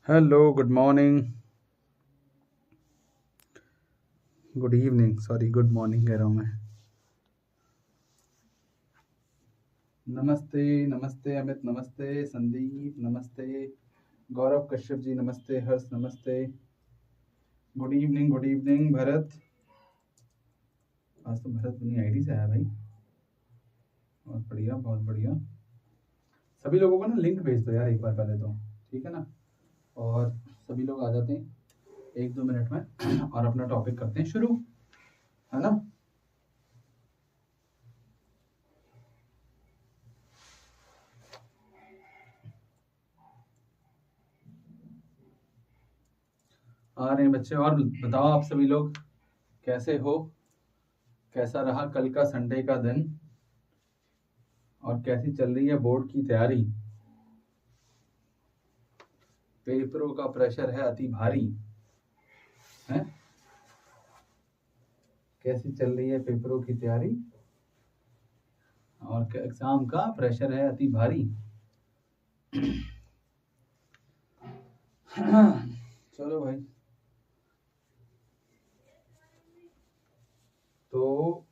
Hello, good morning, good evening, sorry good morning कह रहा हूँ मैं। नमस्ते नमस्ते अमित, नमस्ते संदीप, नमस्ते गौरव कश्यप जी, नमस्ते हर्ष, नमस्ते, गुड इवनिंग भरत। आज तो भरत अपनी आईडी से आया भाई, बहुत बढ़िया बहुत बढ़िया। सभी लोगों को ना लिंक भेज दो यार एक बार पहले तो, ठीक है ना। और सभी लोग आ जाते हैं 1-2 मिनट में और अपना टॉपिक करते हैं शुरू, है ना। आ रहे हैं बच्चे। और बताओ आप सभी लोग कैसे हो, कैसा रहा कल का संडे का दिन, और कैसी चल रही है बोर्ड की तैयारी। पेपरों का प्रेशर है अति भारी, है। कैसी चल रही है पेपरों की तैयारी, और एग्जाम का प्रेशर है अति भारी। चलो भाई, तो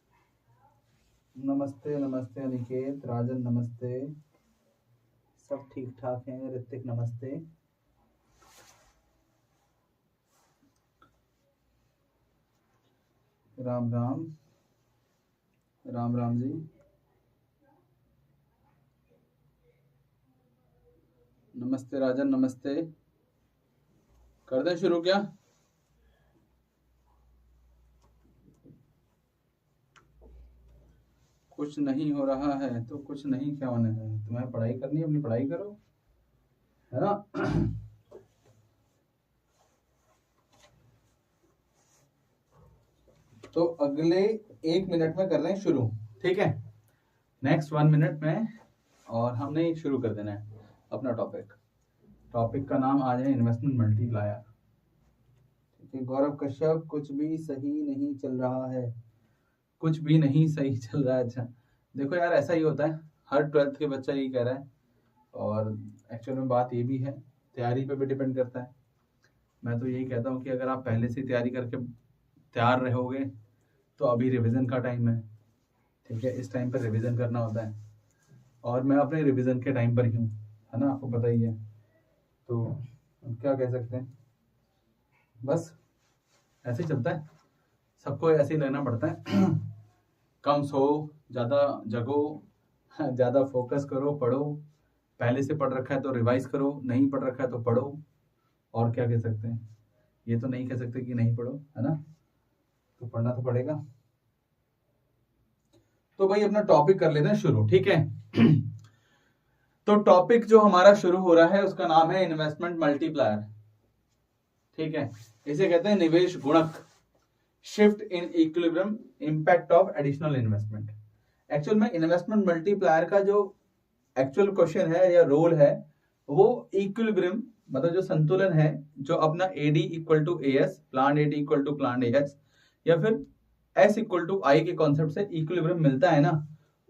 नमस्ते नमस्ते अनिकेत, राजन नमस्ते, सब ठीक ठाक हैं। ऋतिक नमस्ते, राम राम, राम राम जी, नमस्ते राजन, नमस्ते। कर दें शुरू क्या? कुछ नहीं हो रहा है तो कुछ नहीं क्या होने है, तुम्हें पढ़ाई करनी है, अपनी पढ़ाई करो, है ना। तो अगले 1 मिनट में कर रहे हैं शुरू, ठीक है। नेक्स्ट 1 मिनट में और हमने शुरू कर देना है अपना टॉपिक। टॉपिक का नाम आज है इन्वेस्टमेंट मल्टीप्लायर, ठीक है। गौरव कश्यप, कुछ भी सही नहीं चल रहा है, कुछ भी नहीं सही चल रहा है। अच्छा देखो यार, ऐसा ही होता है, हर 12th के बच्चा यही कह रहा है। और एक्चुअल में बात ये भी है, तैयारी पे भी डिपेंड करता है। मैं तो यही कहता हूँ कि अगर आप पहले से तैयारी करके तैयार रहोगे तो अभी रिवीजन का टाइम है, ठीक है। इस टाइम पर रिवीजन करना होता है, और मैं अपने रिवीजन के टाइम पर ही हूँ, है ना, आपको पता ही है। तो अब क्या कह सकते हैं, बस ऐसे ही चलता है, सबको ऐसे ही लेना पड़ता है। कम सो, ज़्यादा जगो, ज़्यादा फोकस करो, पढ़ो। पहले से पढ़ रखा है तो रिवाइज करो, नहीं पढ़ रखा है तो पढ़ो। और क्या कह सकते हैं, ये तो नहीं कह सकते कि नहीं पढ़ो, है ना, तो पढ़ना तो पड़ेगा। तो भाई अपना टॉपिक कर लेते हैं शुरू, ठीक है। तो टॉपिक जो हमारा शुरू हो रहा है उसका नाम है इन्वेस्टमेंट मल्टीप्लायर, ठीक है। इसे कहते हैं निवेश गुणक, shift in equilibrium, impact of additional investment. Actual में इन्वेस्टमेंट मल्टीप्लायर का जो एक्चुअल क्वेश्चन है या रोल है, वो इक्विलिब्रियम मतलब जो संतुलन है, जो अपना AD equal to AS, plan AD equal to plan AS, या फिर S इक्वल टू I के कॉन्सेप्ट से इक्विलिब्रियम मिलता है ना,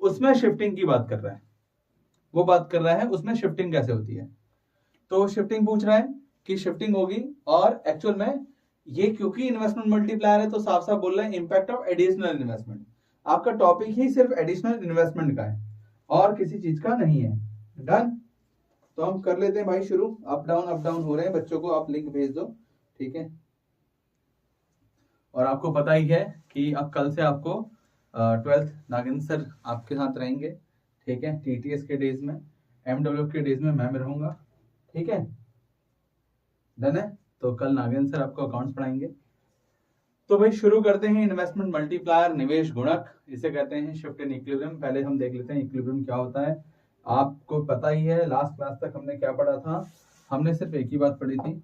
उसमें शिफ्टिंग की बात कर रहा है। वो बात कर रहा है उसमें शिफ्टिंग कैसे होती है। तो शिफ्टिंग पूछ रहा है कि शिफ्टिंग होगी, और एक्चुअल में ये क्योंकि इन्वेस्टमेंट मल्टीप्लायर है तो साफ साफ बोल रहे हैं इंपैक्ट ऑफ एडिशनल इन्वेस्टमेंट। आपका टॉपिक ही सिर्फ एडिशनल इन्वेस्टमेंट का है और किसी चीज का नहीं है। डन, तो हम कर लेते हैं भाई शुरू। अप डाउन हो रहे हैं, बच्चों को आप लिंक भेज दो, ठीक है। और आपको पता ही है कि अब कल से आपको 12th नागेंद्र सर आपके साथ रहेंगे, ठीक है। TTS के डेज में, MW के डेज में मैं रहूंगा, ठीक है। डन है, तो कल नागेंद्र सर आपको अकाउंट्स पढ़ाएंगे। तो भाई शुरू करते हैं। इन्वेस्टमेंट मल्टीप्लायर, निवेश गुणक, इसे कहते हैं शिफ्ट इन इक्विलिब्रियम। पहले हम देख लेते हैं इक्विलिब्रियम क्या होता है। आपको पता ही है लास्ट क्लास तक हमने क्या पढ़ा था, हमने सिर्फ एक ही बात पढ़ी थी,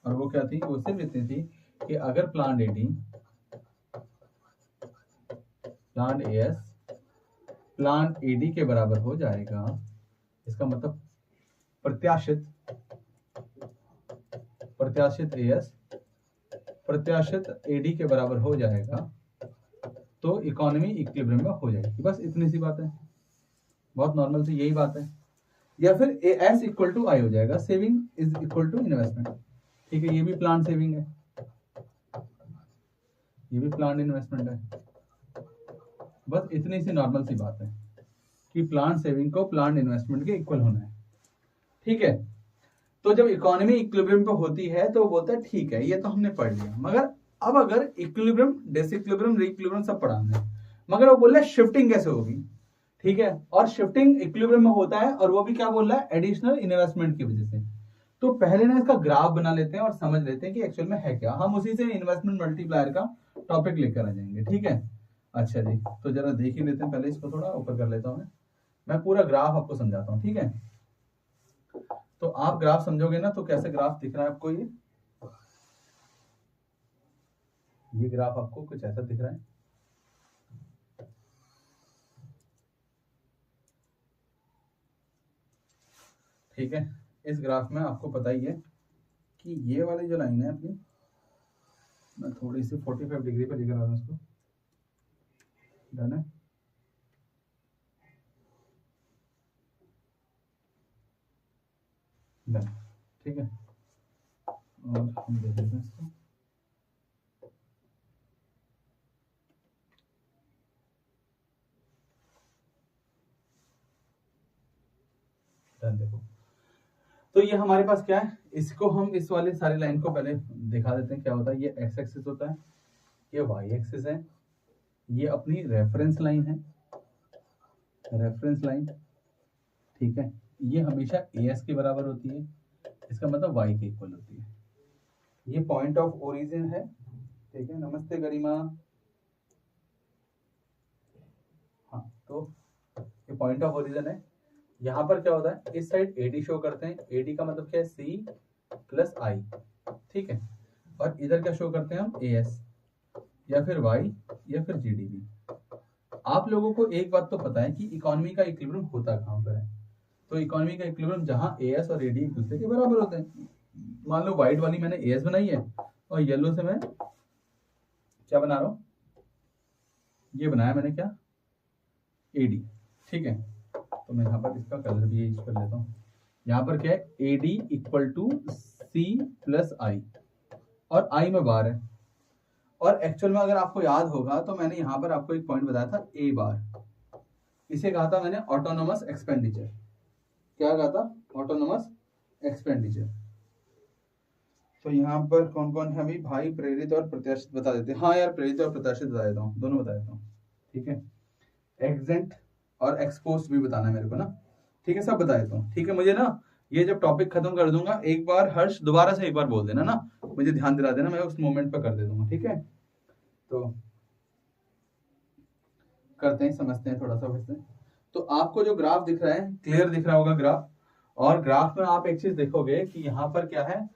और वो क्या थी, वो सिर्फ इतनी थी कि अगर plan AD, plan AS, plan AD के बराबर हो जाएगा, इसका मतलब प्रत्याशित AS प्रत्याशित AD के बराबर हो जाएगा तो इकोनॉमी इक्विलिब्रियम में हो जाएगी। बस इतनी सी बात है, बहुत नॉर्मल सी यही बात है। या फिर एस इक्वल टू आई हो जाएगा, saving is equal to investment. ठीक है, ये भी प्लान सेविंग है, ये भी प्लान इन्वेस्टमेंट है। बस इतनी सी नॉर्मल सी बात है कि प्लान सेविंग को प्लान इन्वेस्टमेंट के इक्वल होना है। ठीक है, तो जब इकोनॉमी इक्विलिब्रियम पे होती है तो बोलता है ठीक है, ये तो हमने पढ़ लिया, मगर अब अगर इक्विलिब्रियम, डिसइक्विलिब्रियम, रीइक्विलिब्रियम सब पढ़ा हमने, मगर वो बोल रहा है शिफ्टिंग कैसे होगी। ठीक है, और शिफ्टिंग इक्विलिब्रियम में होता है, और वो भी क्या बोल रहा है, एडिशनल इन्वेस्टमेंट की वजह से। तो पहले ना इसका ग्राफ बना लेते हैं और समझ लेते हैं कि एक्चुअल में है क्या। हम उसी से इन्वेस्टमेंट मल्टीप्लायर का टॉपिक लेकर आ जाएंगे। ठीक है, अच्छा जी, तो जरा देख ही लेते हैं, पहले इसको थोड़ा ऊपर कर लेता हूँ मैं पूरा ग्राफ आपको समझाता हूँ। ठीक है, तो आप ग्राफ समझोगे ना, तो कैसे ग्राफ दिख रहा है आपको, ये ग्राफ आपको कुछ ऐसा दिख रहा है। ठीक है, इस ग्राफ में आपको पता ही है कि ये वाली जो लाइन है अपनी, मैं थोड़ी सी 45 डिग्री पर लेकर आ रहा हूँ इसको, डन है। डन, ठीक है, और हम देख लेते हैं इसको। डन, देखो, तो ये हमारे पास क्या है, इसको हम इस वाली सारी लाइन को पहले दिखा देते हैं क्या होता है। ये एक्स एक्सिस होता है, ये वाई एक्सिस है, ये अपनी रेफरेंस लाइन है, रेफरेंस लाइन। ठीक है, ये हमेशा ए एस के बराबर होती है, इसका मतलब वाई के इक्वल होती है। ये पॉइंट ऑफ ओरिजिन है। ठीक है, नमस्ते गरिमा। हाँ, तो ये पॉइंट ऑफ ओरिजिन है। यहाँ पर क्या होता है, इस साइड एडी शो करते हैं, एडी का मतलब क्या है, सी प्लस आई। ठीक है, और इधर क्या शो करते हैं हम, ए एस या फिर वाई या फिर जीडीपी। आप लोगों को एक बात तो पता है कि इकोनॉमी का इक्विलिब्रियम होता कहाँ पर है। तो इकोनॉमी का इक्विलिब्रियम जहाँ ए एस और एडी एक दूसरे के बराबर होते हैं। मान लो व्हाइट वाली मैंने ए एस बनाई है और येलो से मैं क्या बना रहा हूँ, ये बनाया मैंने क्या, एडी। ठीक है, तो मैं यहाँ पर इसका कलर भी यूज कर लेता हूँ। यहाँ पर क्या है, AD equal to C plus I, और आई में बार है। और एक्चुअल में अगर आपको याद होगा तो मैंने यहाँ पर आपको एक पॉइंट बताया था, ए बार, इसे कहा था मैंने ऑटोनोमस एक्सपेंडिचर। क्या कहा था, ऑटोनोमस एक्सपेंडिचर। तो यहाँ पर कौन कौन है अभी भाई, प्रेरित और प्रत्याशित बता देते हैं। हाँ यार, प्रेरित और प्रत्याशित बता देता हूँ, दोनों बता देता हूँ। ठीक है, एग्जेंट और एक्सपोज्ड भी बताना है मेरे को ना। ठीक है, सब बता देता हूँ। ठीक है, मुझे ना ये जब टॉपिक खत्म कर दूंगा एक बार, हर्ष दोबारा से एक बार बोल देना ना, मुझे ध्यान दिला देना, मैं उस मोमेंट पर कर दे दूंगा। ठीक है, तो करते हैं, समझते हैं थोड़ा सा वैसे। तो आपको जो ग्राफ दिख रहा है, क्लियर दिख रहा होगा ग्राफ। और ग्राफ में आप एक चीज देखोगे कि यहाँ पर क्या है,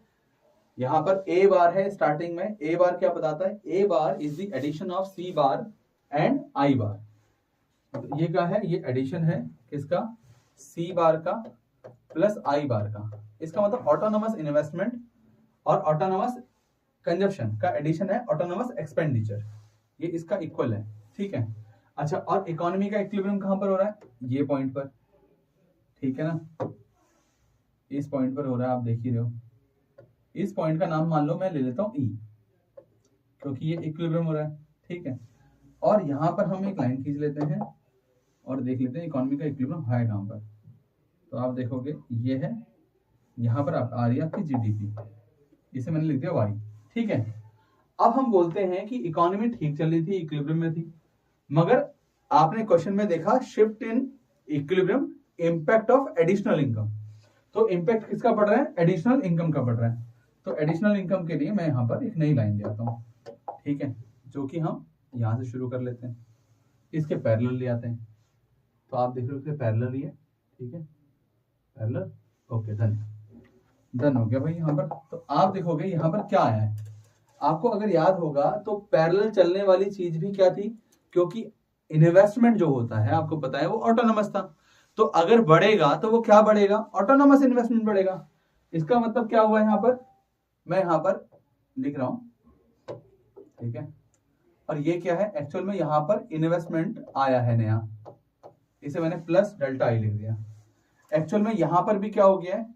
यहाँ पर ए बार है स्टार्टिंग में। ए बार क्या बताता है, A bar is the addition of C bar and I bar. तो ये क्या है, ये एडिशन है किसका, सी बार का प्लस आई बार का। इसका मतलब ऑटोनोमस इन्वेस्टमेंट और ऑटोनोमस कंजप्शन का एडिशन है ऑटोनोमस एक्सपेंडिचर, ये इसका इक्वल है। ठीक है, अच्छा, और इकोनॉमी का इक्विलिब्रियम कहां पर हो रहा है, ये पॉइंट पर। ठीक है ना, इस पॉइंट पर हो रहा है, आप देख ही रहे हो। इस पॉइंट का नाम मान लो मैं ले लेता हूं ई, क्योंकि ये इक्विलिब्रियम हो रहा है। ठीक है, और यहां पर हम एक लाइन खींच लेते हैं और देख लेते हैं इकोनॉमी का इक्विलिब्रियम है कहां पर। तो आप देखोगे ये है, यहां पर आ रही है आपकी जीडीपी, इसे मैंने लिख दिया वाई। ठीक है, अब हम बोलते हैं कि इकोनॉमी ठीक चल रही थी, इक्विलिब्रियम में थी, मगर आपने क्वेश्चन में देखा shift in equilibrium, impact of additional income. तो इंपैक्ट किसका पड़ रहा है, एडिशनल इनकम का पड़ रहा है। तो एडिशनल इनकम के लिए मैं यहाँ पर एक नई लाइन ले आता हूँ। ठीक है, जो कि हम यहाँ से शुरू कर लेते हैं, इसके पैरेलल ले आते हैं। तो आप देख रहे हो कि पैरेलल ही है। ठीक है, पैरेलल, ओके, डन हो गया भाई। यहाँ पर तो आप देखोगे यहाँ पर क्या आया है, आपको अगर याद होगा तो पैरेलल चलने वाली चीज भी क्या थी, क्योंकि इन्वेस्टमेंट जो होता है आपको पता है वो ऑटोनोमस था। तो अगर बढ़ेगा तो वो क्या बढ़ेगा, ऑटोनोमस इन्वेस्टमेंट बढ़ेगा। इसका मतलब क्या हुआ, यहाँ पर मैं यहाँ पर लिख रहा हूं। ठीक है, और ये क्या है, एक्चुअल में यहाँ पर इन्वेस्टमेंट आया है नया, इसे मैंने प्लस डेल्टा आई लिख दिया। एक्चुअल में यहां पर भी क्या हो गया है,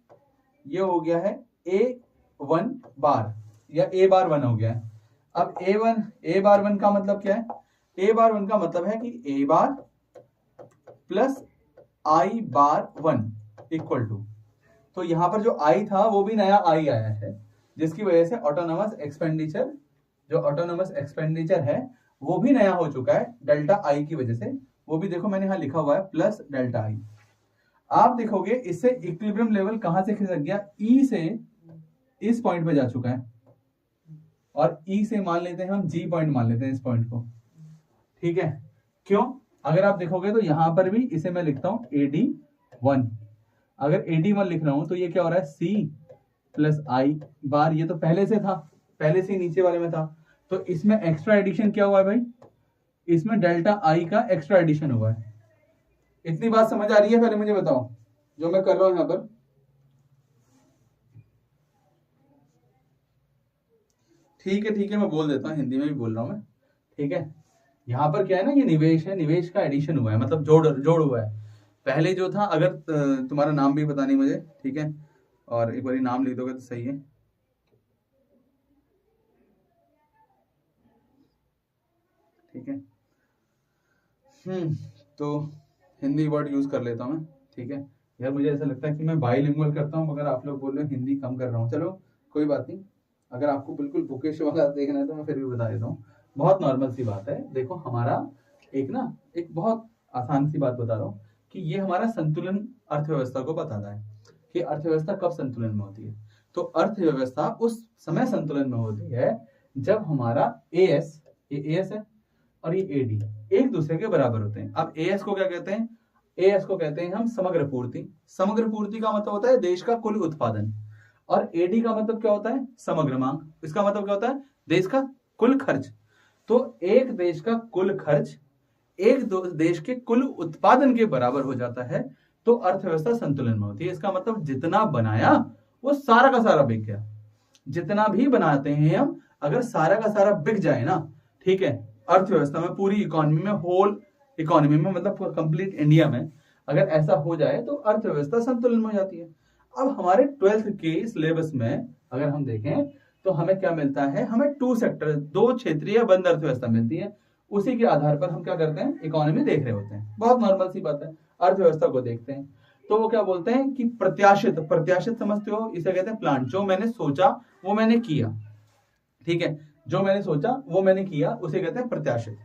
ये हो गया है A1 बार या A बार 1 हो गया है। अब A बार 1 का मतलब क्या है, A बार 1 का मतलब है कि A bar plus I bar 1 equal to, तो यहां पर जो I था वो भी नया I आया है, जिसकी वजह से ऑटोनोमस एक्सपेंडिचर, जो ऑटोनोमस एक्सपेंडिचर है वो भी नया हो चुका है डेल्टा I की वजह से। वो भी देखो मैंने यहां लिखा हुआ है प्लस डेल्टा I। आप देखोगे इससे इक्विलिब्रियम लेवल कहां से खिसक गया, E से इस पॉइंट पे जा चुका है, और E से मान लेते हैं हम G पॉइंट मान लेते हैं इस पॉइंट को, ठीक है। क्यों, अगर आप देखोगे तो यहां पर भी इसे मैं लिखता हूं AD1, अगर AD1 लिख रहा हूं तो ये क्या हो रहा है C प्लस I बार, ये तो पहले से था, पहले से नीचे वाले में था, तो इसमें एक्स्ट्रा एडिशन क्या हुआ है भाई, इसमें डेल्टा I का एक्स्ट्रा एडिशन हुआ है। इतनी बात समझ आ रही है, पहले मुझे बताओ जो मैं कर रहा हूं यहां पर। ठीक है मैं बोल देता हूं, हिंदी में भी बोल रहा हूं मैं, ठीक है। यहां पर क्या है ना, ये निवेश है, निवेश का एडिशन हुआ है, मतलब जोड़ हुआ है। पहले जो था, अगर तुम्हारा नाम भी पता नहीं मुझे, ठीक है, और एक बार नाम लिख दोगे तो सही है, ठीक है। तो हिंदी वर्ड यूज कर लेता हूं मैं, ठीक है। यार मुझे ऐसा लगता है कि मैं बाइलिंगुअल करता हूं, मगर आप लोग बोल रहे हो हिंदी कम कर रहा हूं, चलो कोई बात नहीं। अगर आपको बिल्कुल बुकिश वाला देखना है तो मैं फिर भी बता देता हूँ, बहुत नॉर्मल सी बात है। देखो हमारा एक बहुत आसान सी बात बता रहा हूँ कि ये हमारा संतुलन अर्थव्यवस्था को बताता है कि अर्थव्यवस्था कब संतुलन में होती है। तो अर्थव्यवस्था उस समय संतुलन में होती है जब हमारा एएस, ये एएस है और ये एडी एक दूसरे के बराबर होते हैं। अब एएस को क्या कहते हैं, एएस को कहते हैं हम समग्र पूर्ति। समग्र पूर्ति का मतलब होता है देश का कुल उत्पादन, और एडी का मतलब क्या होता है, समग्र मांग। इसका मतलब क्या होता है, देश का कुल खर्च। तो एक देश का कुल खर्च एक देश के कुल उत्पादन के बराबर हो जाता है, तो अर्थव्यवस्था संतुलन में होती है। इसका मतलब जितना बनाया वो सारा का सारा बिक गया। जितना भी बनाते हैं हम, अगर सारा का सारा बिक जाए ना, ठीक है, अर्थव्यवस्था में, पूरी इकोनॉमी में, होल इकोनॉमी में, मतलब कंप्लीट इंडिया में अगर ऐसा हो जाए तो अर्थव्यवस्था संतुलन में हो जाती है। अब हमारे 12th के सिलेबस में अगर हम देखें तो हमें क्या मिलता है, हमें 2 सेक्टर, 2 क्षेत्रीय बंद अर्थव्यवस्था मिलती है। उसी के आधार पर हम क्या करते हैं, इकोनॉमी देख रहे होते हैं। बहुत नॉर्मल सी बात है, अर्थव्यवस्था को देखते हैं। तो वो क्या बोलते हैं कि प्रत्याशित, प्रत्याशित समझते हो, इसे कहते हैं प्लान। जो मैंने सोचा वो मैंने किया, ठीक है, जो मैंने सोचा वो मैंने किया, उसे कहते हैं प्रत्याशित,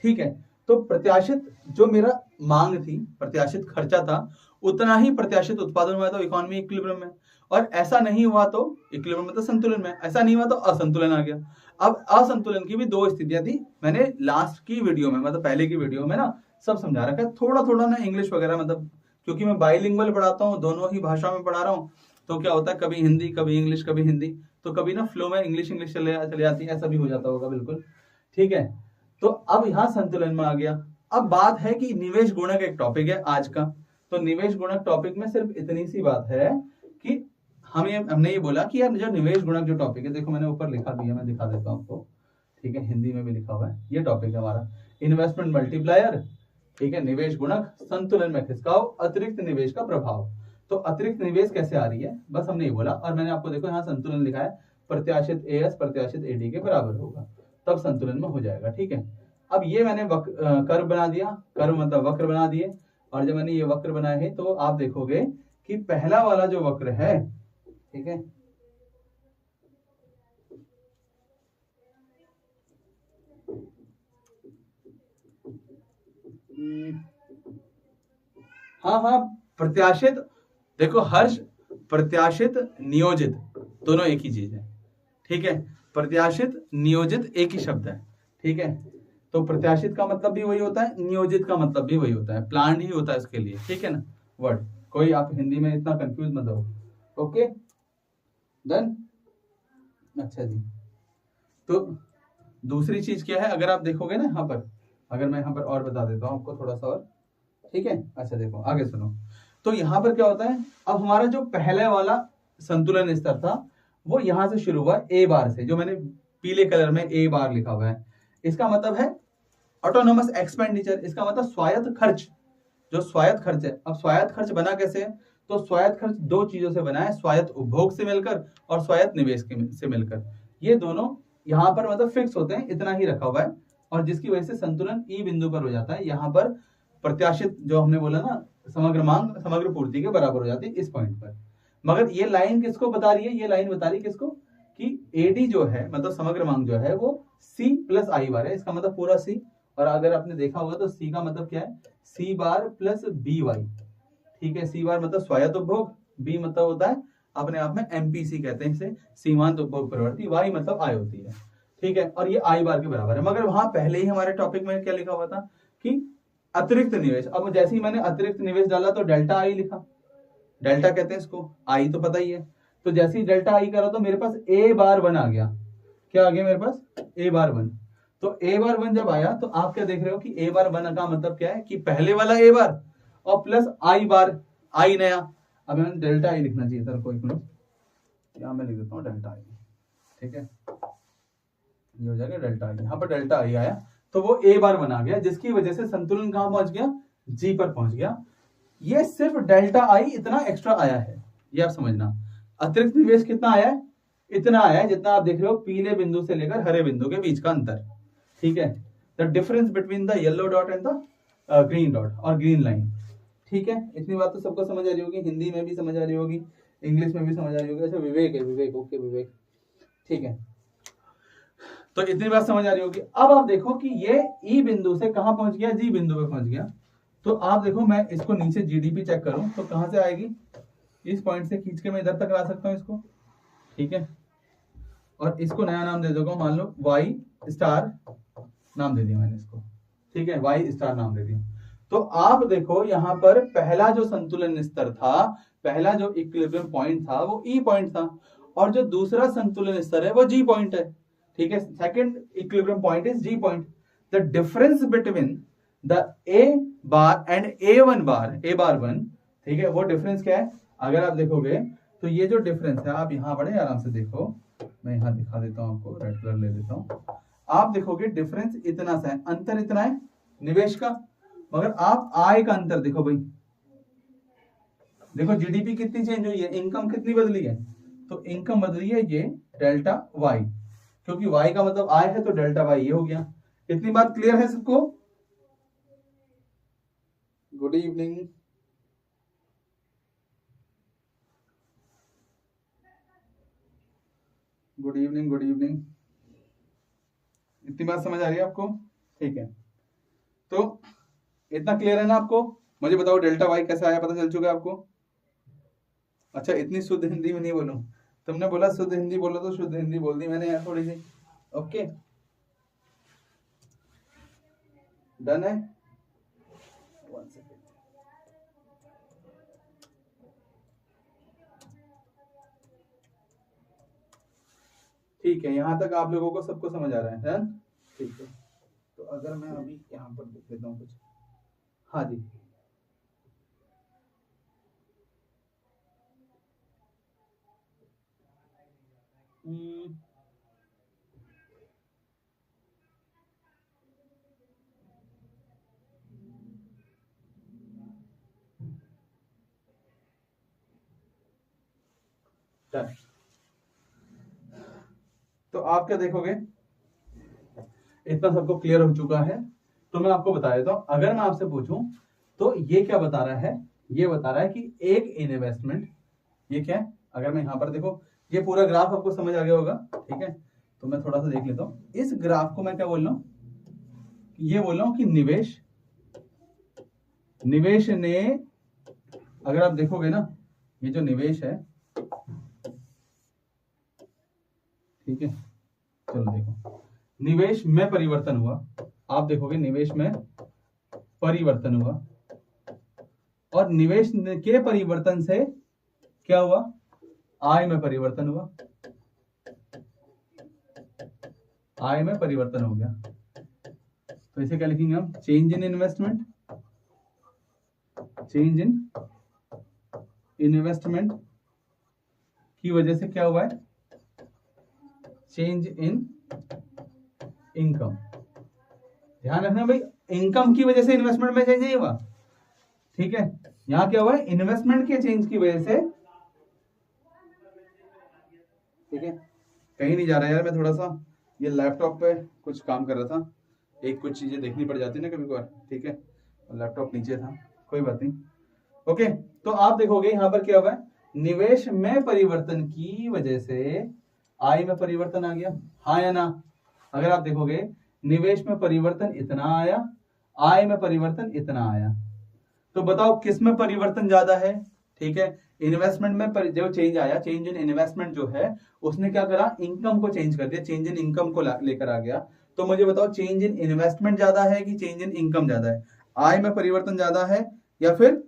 ठीक है। तो प्रत्याशित जो मेरा मांग थी, प्रत्याशित खर्चा था, उतना ही प्रत्याशित उत्पादन हुआ तो इकोनॉमी इक्विलिब्रियम में, और ऐसा नहीं हुआ तो इक्विलिब्रियम में, तो संतुलन में, ऐसा नहीं हुआ तो असंतुलन आ गया। अब असंतुलन की भी 2 स्थितियां थी, मैंने लास्ट की वीडियो में, मतलब पहले की वीडियो में ना सब समझा रखा है। थोड़ा थोड़ा ना इंग्लिश वगैरह, मतलब क्योंकि मैं बाइलिंगुअल पढ़ाता हूँ, दोनों ही भाषा में पढ़ा रहा हूँ, तो क्या होता है कभी हिंदी कभी इंग्लिश कभी हिंदी, तो कभी ना फ्लो में इंग्लिश चले जाती है, ऐसा भी हो जाता होगा, बिल्कुल ठीक है। तो अब यहाँ संतुलन में आ गया। अब बात है कि निवेश गुणक एक टॉपिक है आज का, तो निवेश गुणक टॉपिक में सिर्फ इतनी सी बात है कि हमने ये बोला कि यार जो निवेश गुणक जो टॉपिक है, देखो मैंने ऊपर लिखा दिया, मैं दिखा देता हूँ आपको, ठीक है, हिंदी में भी लिखा हुआ है। ये टॉपिक है हमारा इन्वेस्टमेंट मल्टीप्लायर, ठीक है, निवेश गुणक, संतुलन में खिसकाव, अतिरिक्त निवेश का प्रभाव। तो अतिरिक्त निवेश कैसे आ रही है, बस हमने ये बोला, और मैंने आपको देखो यहाँ संतुलन लिखा है, प्रत्याशित एएस प्रत्याशित एडी के बराबर होगा, तब संतुलन में हो जाएगा, ठीक है। अब ये मैंने कर्व बना दिया, कर्व मतलब वक्र बना दिए, और जब मैंने ये वक्र बनाए हैं तो आप देखोगे कि पहला वाला जो वक्र है, ठीक है, हाँ प्रत्याशित, देखो हर्ष, प्रत्याशित नियोजित दोनों एक ही चीज है, ठीक है, प्रत्याशित नियोजित एक ही शब्द है, ठीक है। तो प्रत्याशित का मतलब भी वही होता है, नियोजित का मतलब भी वही होता है, प्लान ही होता है इसके लिए, ठीक है ना वर्ड। कोई आप हिंदी में इतना कंफ्यूज मत हो, ओके डन। अच्छा जी, तो दूसरी चीज क्या है, अगर आप देखोगे ना यहाँ पर, अगर मैं यहाँ पर और बता देता हूँ आपको थोड़ा सा और, ठीक है। अच्छा देखो आगे सुनो, तो यहाँ पर क्या होता है, अब हमारा जो पहले वाला संतुलन स्तर था वो यहाँ से शुरू हुआ ए बार से, जो मैंने पीले कलर में ए बार लिखा हुआ है, इसका मतलब है ऑटोनोमस एक्सपेंडिचर, इसका मतलब स्वायत्त खर्च, जो स्वायत्त खर्च है। अब स्वायत्त खर्च बना कैसे, तो स्वायत्त खर्च दो चीजों से बना है, स्वायत्त उपभोग से मिलकर और स्वायत्त निवेश से मिलकर। ये दोनों यहाँ पर मतलब फिक्स होते हैं, इतना ही रखा हुआ है, और जिसकी वजह से संतुलन ई बिंदु पर हो जाता है। यहाँ पर प्रत्याशित जो हमने बोला ना समग्र मांग समग्र पूर्ति के बराबर हो जाती है इस पॉइंट पर। मगर ये लाइन किसको बता रही है, ये लाइन बता रही है किसको कि एडी जो है मतलब समग्र मांग जो है वो सी प्लस आई बार है, इसका मतलब पूरा सी। और अगर आपने देखा होगा तो सी का मतलब क्या है, सी बार प्लस बी वाई। ठीक है, सी बार मतलब स्वायत्त उपभोग, बी मतलब होता है अपने आप में एमपीसी कहते हैं इसे, सीमांत उपभोग प्रवृत्ति, वाई मतलब आय होती है। ठीक है, और ये आई बार के बराबर है। मगर वहां पहले ही हमारे टॉपिक में क्या लिखा हुआ था कि अतिरिक्त निवेश। अब जैसे ही मैंने अतिरिक्त निवेश डाला तो डेल्टा आई लिखा, डेल्टा कहते हैं इसको, आई तो पता ही है। तो जैसे ही डेल्टा आई करा तो मेरे पास ए बार वन आ गया। क्या आ गया मेरे पास, ए बार वन। तो ए बार वन जब आया तो आप क्या देख रहे हो कि ए बार वन का मतलब क्या है कि पहले वाला ए बार और प्लस आई बार, आई नया। अब मैंने डेल्टा आई लिखना चाहिए था, कोई मिनट, यहां मैं लिख देता हूँ डेल्टा आई। ठीक है, ये हो जाएगा डेल्टा आई, यहाँ पर डेल्टा आई आया तो वो ए बार वन आ गया, जिसकी वजह से संतुलन कहां पहुंच गया, जी पर पहुंच गया। ये सिर्फ डेल्टा आई इतना एक्स्ट्रा आया है, ये आप समझना। अतिरिक्त निवेश कितना आया है, इतना आया है जितना आप देख रहे हो पीले बिंदु से लेकर हरे बिंदु के बीच का अंतर। ठीक है, the difference between the yellow dot and the green dot और ग्रीन लाइन। ठीक है, इतनी बात तो सबको समझ आ रही होगी, हिंदी में भी समझ आ रही होगी, इंग्लिश में भी समझ आ रही होगी। अच्छा विवेक है, विवेक, ओके विवेक, ठीक है, तो इतनी बात समझ आ रही होगी। अब आप देखो कि ये ई बिंदु से कहां पहुंच गया, जी बिंदु पे पहुंच गया। तो आप देखो मैं इसको नीचे जीडीपी चेक करूं तो कहां से आएगी, इस पॉइंट से खींच के मैं इधर तक ला सकता हूं इसको। ठीक है, और इसको नया नाम दे दूंगा, मान लो वाई स्टार नाम दे दिया मैंने इसको। ठीक है, वाई स्टार नाम दे दिया। तो आप देखो यहां पर पहला जो संतुलन स्तर था, पहला जो इक्विलिब्रियम पॉइंट था वो ई पॉइंट था, और जो दूसरा संतुलन स्तर है वो जी पॉइंट है। ठीक है, second equilibrium point is G point. The difference between the A bar and A one bar, A bar one, ठीक है, वो डिफरेंस क्या है, अगर आप देखोगे तो ये जो डिफरेंस है, आप यहां बड़े आराम से देखो, मैं यहां दिखा देता हूं आपको, रेड कलर ले लेता हूं। आप देखोगे डिफरेंस इतना सा है, अंतर इतना है निवेश का, मगर आप आय का अंतर देखो भाई, देखो जीडीपी कितनी चेंज हुई है, इनकम कितनी बदली है, तो इनकम बदली है ये डेल्टा वाई, क्योंकि वाई का मतलब आय है तो डेल्टा वाई ये हो गया। इतनी बात क्लियर है सबको? Good evening, good evening, good evening. इतनी बात समझ आ रही है आपको? ठीक है, तो इतना क्लियर है ना आपको? मुझे बताओ डेल्टा वाई कैसे आया, पता चल चुका है आपको? अच्छा, इतनी शुद्ध हिंदी में नहीं बोलूं, तुमने बोला शुद्ध हिंदी बोलो तो शुद्ध हिंदी बोल दी मैंने यार थोड़ी सी। ओके, डन है? ठीक है, यहां तक आप लोगों को सबको समझ आ रहा है डन? ठीक है, तो अगर मैं अभी यहाँ पर लिख देता हूँ कुछ, हाँ जी, डन। तो आप क्या देखोगे, इतना सबको क्लियर हो चुका है। तो मैं आपको बता देता हूं, अगर मैं आपसे पूछूं तो ये क्या बता रहा है, ये बता रहा है कि एक इन्वेस्टमेंट, ये क्या है, अगर मैं यहां पर देखो, ये पूरा ग्राफ आपको समझ आ गया होगा। ठीक है, तो मैं थोड़ा सा देख लेता हूं इस ग्राफ को, मैं क्या बोल रहा हूं, ये बोल रहा हूं कि निवेश ने, अगर आप देखोगे ना, ये जो निवेश है, ठीक है, चलो देखो, निवेश में परिवर्तन हुआ, आप देखोगे निवेश में परिवर्तन हुआ, और निवेश के परिवर्तन से क्या हुआ, आय में परिवर्तन हुआ, आय में परिवर्तन हो गया। तो इसे क्या लिखेंगे हम, change in investment, change in investment की वजह से क्या हुआ है, चेंज इन इनकम। ध्यान रखना भाई, इनकम की वजह से इन्वेस्टमेंट में चेंज नहीं हुआ। ठीक है, यहां क्या हुआ है, इन्वेस्टमेंट के चेंज की वजह से, ठीक है। कहीं नहीं जा रहा यार, मैं थोड़ा सा ये लैपटॉप पे कुछ काम कर रहा था, एक कुछ चीजें देखनी पड़ जाती है ना कभी कभार, ठीक है। लैपटॉप नीचे था, कोई बात नहीं। ओके, तो आप देखोगे यहां पर क्या हुआ है, निवेश में परिवर्तन की वजह से आय में परिवर्तन आ गया, हाँ या ना। अगर आप देखोगे निवेश में परिवर्तन इतना आया, आय में परिवर्तन इतना आया, तो बताओ किस में परिवर्तन ज्यादा है, ठीक है। इन्वेस्टमेंट में जो चेंज आया, चेंज इन इन्वेस्टमेंट जो है उसने क्या करा, इनकम को चेंज कर दिया, चेंज इन इनकम को लेकर आ गया। तो मुझे बताओ चेंज इन इन्वेस्टमेंट ज्यादा है कि चेंज इन इनकम ज्यादा है, आय में परिवर्तन ज्यादा है या फिर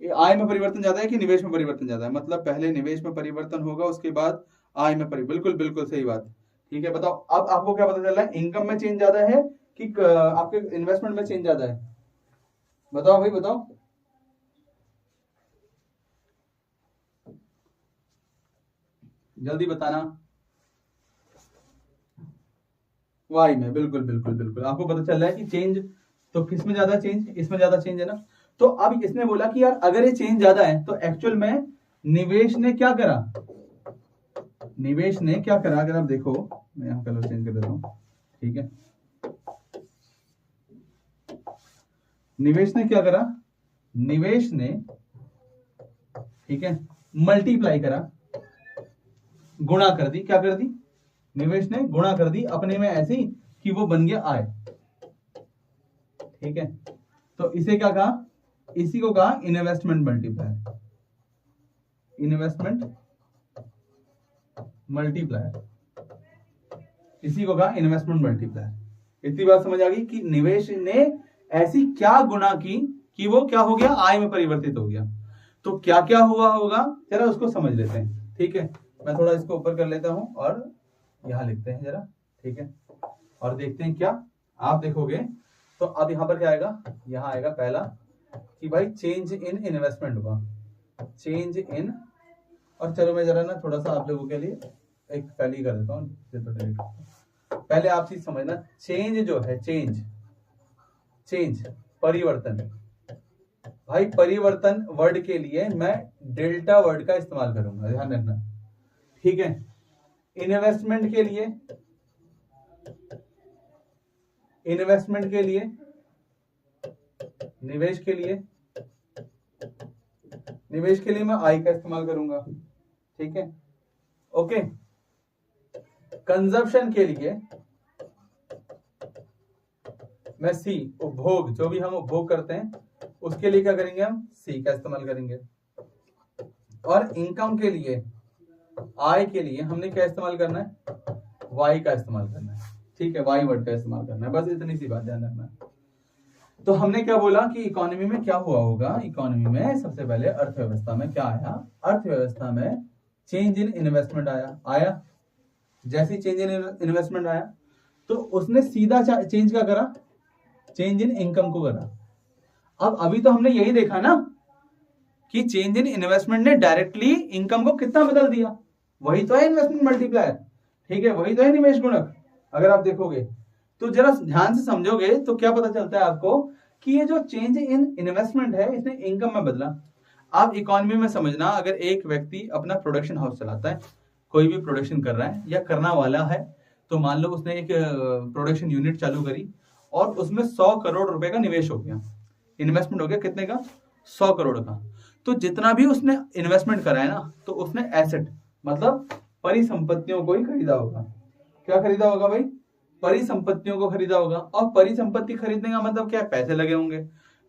आय में परिवर्तन ज्यादा है कि निवेश में परिवर्तन ज्यादा है। मतलब पहले निवेश में परिवर्तन होगा, उसके बाद आय में परिवर्तन, बिल्कुल बिल्कुल सही बात, ठीक है। बताओ अब आपको क्या पता चल रहा है, इनकम में चेंज ज्यादा है कि आपके इन्वेस्टमेंट में चेंज ज्यादा है, बताओ भाई बताओ। जल्दी बताना। वाई में, बिल्कुल बिल्कुल बिल्कुल, आपको पता चल रहा है कि चेंज तो किस में ज्यादा चेंज, इसमें ज्यादा चेंज है ना। तो अब इसने बोला कि यार अगर ये चेंज ज्यादा है तो एक्चुअल में निवेश ने क्या करा, निवेश ने क्या करा, अगर आप देखो मैं यहां कलर चेंज कर देता हूं, ठीक है। निवेश ने क्या करा, निवेश ने, ठीक है, मल्टीप्लाई करा, गुणा कर दी, क्या कर दी, निवेश ने गुणा कर दी अपने में ऐसी कि वो बन गया आय, ठीक है। तो इसे क्या कहा, इसी को कहा इन्वेस्टमेंट मल्टीप्लायर, इन्वेस्टमेंट मल्टीप्लायर, इसी को कहा इन्वेस्टमेंट मल्टीप्लायर। इतनी बात समझ आ गई कि निवेश ने ऐसी क्या गुणा की कि वो क्या हो गया, आय में परिवर्तित हो गया। तो क्या क्या हुआ होगा जरा उसको समझ लेते हैं, ठीक है। मैं थोड़ा इसको ऊपर कर लेता हूं और यहां लिखते हैं जरा, ठीक है, और देखते हैं क्या आप देखोगे। तो अब यहां पर क्या आएगा, यहां आएगा पहला कि भाई चेंज इन इन्वेस्टमेंट हुआ, चेंज इन, और चलो मैं जरा ना थोड़ा सा आप लोगों के लिए एक पहले कर देता हूँ, पहले आप चीज समझना, चेंज जो है, चेंज, चेंज परिवर्तन, भाई परिवर्तन वर्ड के लिए मैं डेल्टा वर्ड का इस्तेमाल करूंगा, ध्यान रखना, ठीक है। इन्वेस्टमेंट के लिए, इन्वेस्टमेंट के लिए, निवेश के लिए, निवेश के लिए मैं आई का इस्तेमाल करूंगा, ठीक है, ओके। कंजप्शन के लिए मैं सी, उपभोग, जो भी हम उपभोग करते हैं उसके लिए क्या करेंगे, हम सी का इस्तेमाल करेंगे। और इनकम के लिए, आय के लिए हमने क्या इस्तेमाल करना है, वाई का इस्तेमाल करना है, ठीक है, वाई वर्ड का इस्तेमाल करना है, बस इतनी सी बात ध्यान रखना है। तो हमने क्या बोला कि इकोनॉमी में क्या हुआ होगा, इकोनॉमी में सबसे पहले अर्थव्यवस्था में क्या आया, अर्थव्यवस्था में चेंज इन इन्वेस्टमेंट आया, आया, जैसे चेंज इन इन्वेस्टमेंट आया तो उसने सीधा चेंज क्या करा, चेंज इन इनकम को करा। अब अभी तो हमने यही देखा ना कि चेंज इन इन्वेस्टमेंट ने डायरेक्टली इनकम को कितना बदल दिया, वही तो है इन्वेस्टमेंट मल्टीप्लायर, ठीक है, वही तो है निवेश गुणक। अगर आप देखोगे तो जरा ध्यान से समझोगे तो क्या पता चलता है आपको कि ये जो चेंज इन इन्वेस्टमेंट है इसने इनकम में बदला। आप इकोनॉमी में समझना, अगर एक व्यक्ति अपना प्रोडक्शन हाउस चलाता है, कोई भी प्रोडक्शन कर रहा है या करना वाला है, तो मान लो उसने एक प्रोडक्शन यूनिट चालू करी और उसमें 100 करोड़ रुपए का निवेश हो गया, इन्वेस्टमेंट हो गया कितने का, 100 करोड़ का। तो जितना भी उसने इन्वेस्टमेंट करा है ना, तो उसने एसेट मतलब परिसंपत्तियों को ही खरीदा होगा। क्या खरीदा होगा भाई, परिसंपत्तियों को खरीदा होगा। और परिसंपत्ति खरीदने का मतलब क्या है, पैसे लगे होंगे।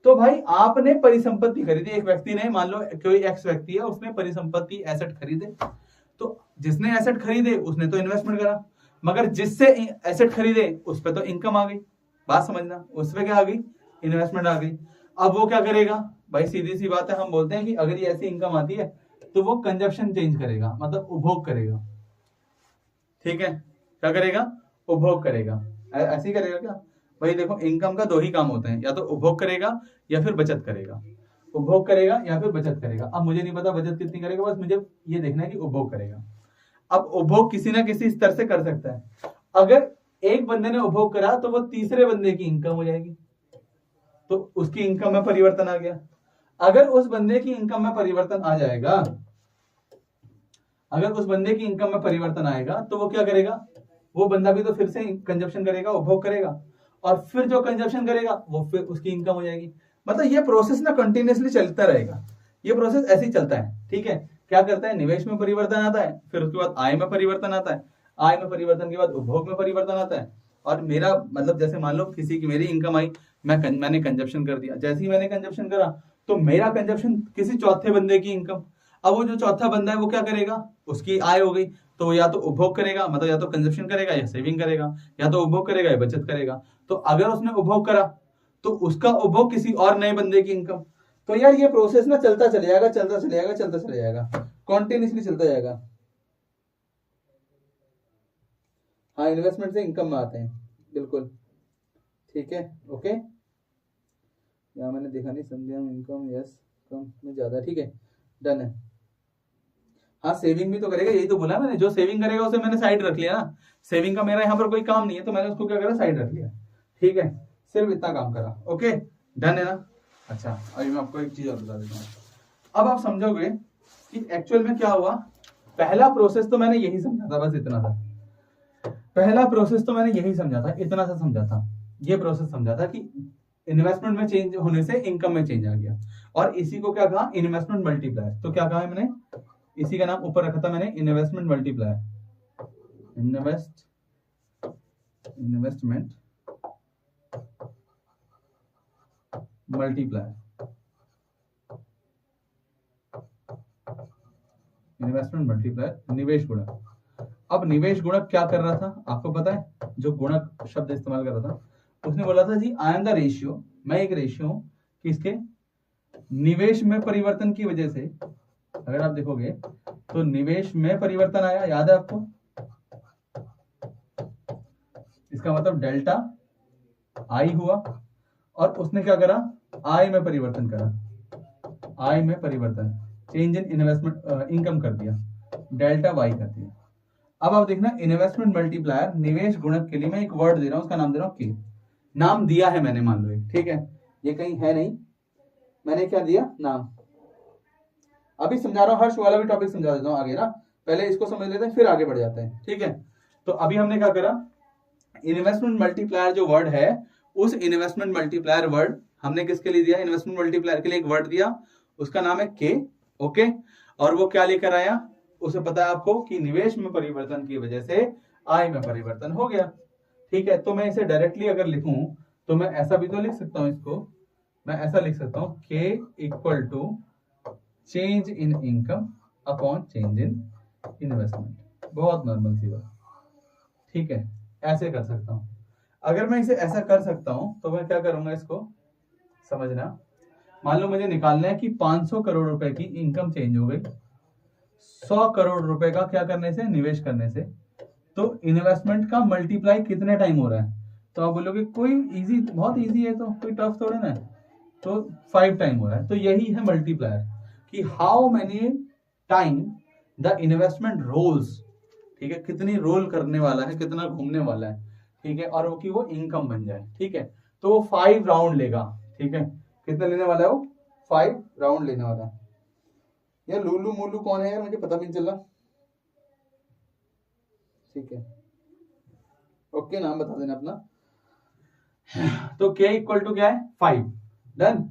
तो भाई आपने परिसंपत्ति खरीदी, एक व्यक्ति ने, मान लो कोई एक्स व्यक्ति है, उसने परिसंपत्ति एसेट खरीदे, तो जिसने एसेट खरीदे उसने तो इन्वेस्टमेंट करा, मगर जिससे एसेट खरीदे उस पर तो इनकम आ गई, बात समझना, उस पर क्या आ गई, इन्वेस्टमेंट आ गई। अब वो क्या करेगा भाई, सीधी सी बात है, हम बोलते हैं कि अगर ये ऐसी इनकम आती है तो वो कंजप्शन चेंज करेगा, मतलब उपभोग करेगा, ठीक है, क्या करेगा, उपभोग करेगा। ऐसे ही करेगा क्या भाई, देखो इनकम का दो ही काम होते हैं, या तो उपभोग करेगा या फिर बचत करेगा, उपभोग करेगा या फिर बचत करेगा। अब मुझे नहीं पता बचत कितनी करेगा, बस मुझे ये देखना है कि उपभोग करेगा। अब उपभोग किसी ना किसी स्तर से कर सकता है, अगर एक बंदे ने उपभोग करा तो वो तीसरे बंदे की इनकम हो जाएगी, तो उसकी इनकम में परिवर्तन आ गया। अगर उस बंदे की इनकम में परिवर्तन आ जाएगा, अगर उस बंदे की इनकम में परिवर्तन आएगा तो वो क्या करेगा, वो बंदा भी तो फिर से कंजप्शन करेगा, उपभोग करेगा, और फिर जो कंजप्शन करेगा वो फिर उसकी इनकम हो जाएगी। मतलब ये प्रोसेस ना कंटिन्यूअसली चलता रहेगा, ये प्रोसेस ऐसे ही चलता है। ठीक है, क्या करता है, निवेश में परिवर्तन आता है, फिर उसके बाद आय में परिवर्तन आता है, आय में परिवर्तन के बाद उपभोग में परिवर्तन आता है। और मेरा मतलब जैसे मान लो किसी की मेरी इनकम आई, मैंने कंजप्शन कर दिया, जैसे ही मैंने कंजप्शन करा तो मेरा कंजप्शन किसी चौथे बंदे की इनकम, अब वो जो चौथा बंदा है वो क्या करेगा, उसकी आय हो गई, तो वो या तो उपभोग करेगा, मतलब या तो कंजप्शन करेगा या सेविंग करेगा, या तो उपभोग करेगा या बचत करेगा। तो अगर उसने उपभोग करा तो उसका उपभोग किसी और नए बंदे की इनकम। तो यार ये प्रोसेस ना चलता चले जाएगा, चलता चले जाएगा, चलता चले जाएगा, कॉन्टिन्यूसली चलता जाएगा। हाँ, इन्वेस्टमेंट से इनकम में आते हैं, बिल्कुल ठीक है। ओके, यहाँ मैंने देखा नहीं, संध्या में इनकम, यस कम में ज्यादा, ठीक है, डन है। हाँ, सेविंग भी तो करेगा, यही तो बोला मैंने, जो सेविंग करेगा उसे मैंने साइड रख लिया ना, सेविंग का मेरा यहाँ पर कोई काम नहीं है तो मैंने उसको क्या करा, साइड रख लिया। ठीक है, सिर्फ इतना काम करा। ओके, डन है ना। अच्छा, अभी मैं आपको एक चीज और बता देता हूँ, अब आप समझोगे कि एक्चुअल में क्या हुआ। पहला प्रोसेस तो मैंने यही समझा था, बस इतना था, पहला प्रोसेस तो मैंने यही समझा था, इतना सा समझा था, ये प्रोसेस समझा था कि इन्वेस्टमेंट में चेंज होने से इनकम में चेंज आ गया, और इसी को क्या कहा, इन्वेस्टमेंट मल्टीप्लायर। तो क्या कहा है मैंने, इसी का नाम ऊपर रखा था मैंने, investment multiplier, investment multiplier, investment multiplier, निवेश गुणक। अब निवेश गुणक क्या कर रहा था आपको पता है, जो गुणक शब्द इस्तेमाल कर रहा था, उसने बोला था जी आई एम द रेशियो, मैं एक रेशियो हूं किसके, निवेश में परिवर्तन की वजह से। अगर आप देखोगे तो निवेश में परिवर्तन आया, याद है आपको, इसका मतलब डेल्टा आई हुआ, और उसने क्या करा, आय में परिवर्तन करा, आय में परिवर्तन, चेंज इन इन्वेस्टमेंट इनकम कर दिया, डेल्टा वाई कर दिया। अब आप देखना, इन्वेस्टमेंट मल्टीप्लायर निवेश गुणक के लिए मैं एक वर्ड दे रहा हूं, उसका नाम दे रहा हूं के, नाम दिया है मैंने, मान लो, ठीक है, ये कहीं है नहीं, मैंने क्या दिया, नाम। अभी समझा रहा हूं, हर्ष वाला भी टॉपिक समझा देता हूं आगे ना, पहले इसको समझ लेते हैं फिर आगे बढ़ जाते हैं। ठीक है, तो अभी हमने क्या करा, इन्वेस्टमेंट मल्टीप्लायर जो वर्ड है, उस इन्वेस्टमेंट मल्टीप्लायर वर्ड हमने किसके लिए दिया, इन्वेस्टमेंट मल्टीप्लायर के लिए एक वर्ड दिया, उसका नाम है के। ओके, और वो क्या लेकर आया, उसे पता है आपको कि निवेश में परिवर्तन की वजह से आय में परिवर्तन हो गया। ठीक है, तो मैं इसे डायरेक्टली अगर लिखूं तो मैं ऐसा भी तो लिख सकता हूं, इसको मैं ऐसा लिख सकता हूं, K equal to change in income upon change in investment, बहुत नॉर्मल सी बात। ठीक है, ऐसे कर सकता हूं। अगर मैं इसे ऐसा कर सकता हूं तो मैं क्या करूंगा, इसको समझना, मान लो मुझे निकालना है कि 500 करोड़ रुपए की इनकम चेंज हो गई 100 करोड़ रुपए का क्या करने से, निवेश करने से, तो इन्वेस्टमेंट का मल्टीप्लाई कितने टाइम हो रहा है, तो आप बोलोगे कोई इजी, बहुत इजी है, तो कोई टफ थोड़े ना है, तो 5 टाइम हो रहा है। तो यही है मल्टीप्लायर, कि how many time the investment rolls, ठीक है, कितनी रोल करने वाला है, कितना घूमने वाला है, ठीक है, और वो की वो इनकम बन जाए। ठीक है, तो वो 5 राउंड लेगा। ठीक है, कितने लेने वाला है वो, 5 राउंड लेने वाला है। यार लूलू मोलू कौन है यार, मुझे पता भी नहीं चला। ठीक है, ओके, नाम बता देना अपना। तो k इक्वल टू क्या है, 5, डन।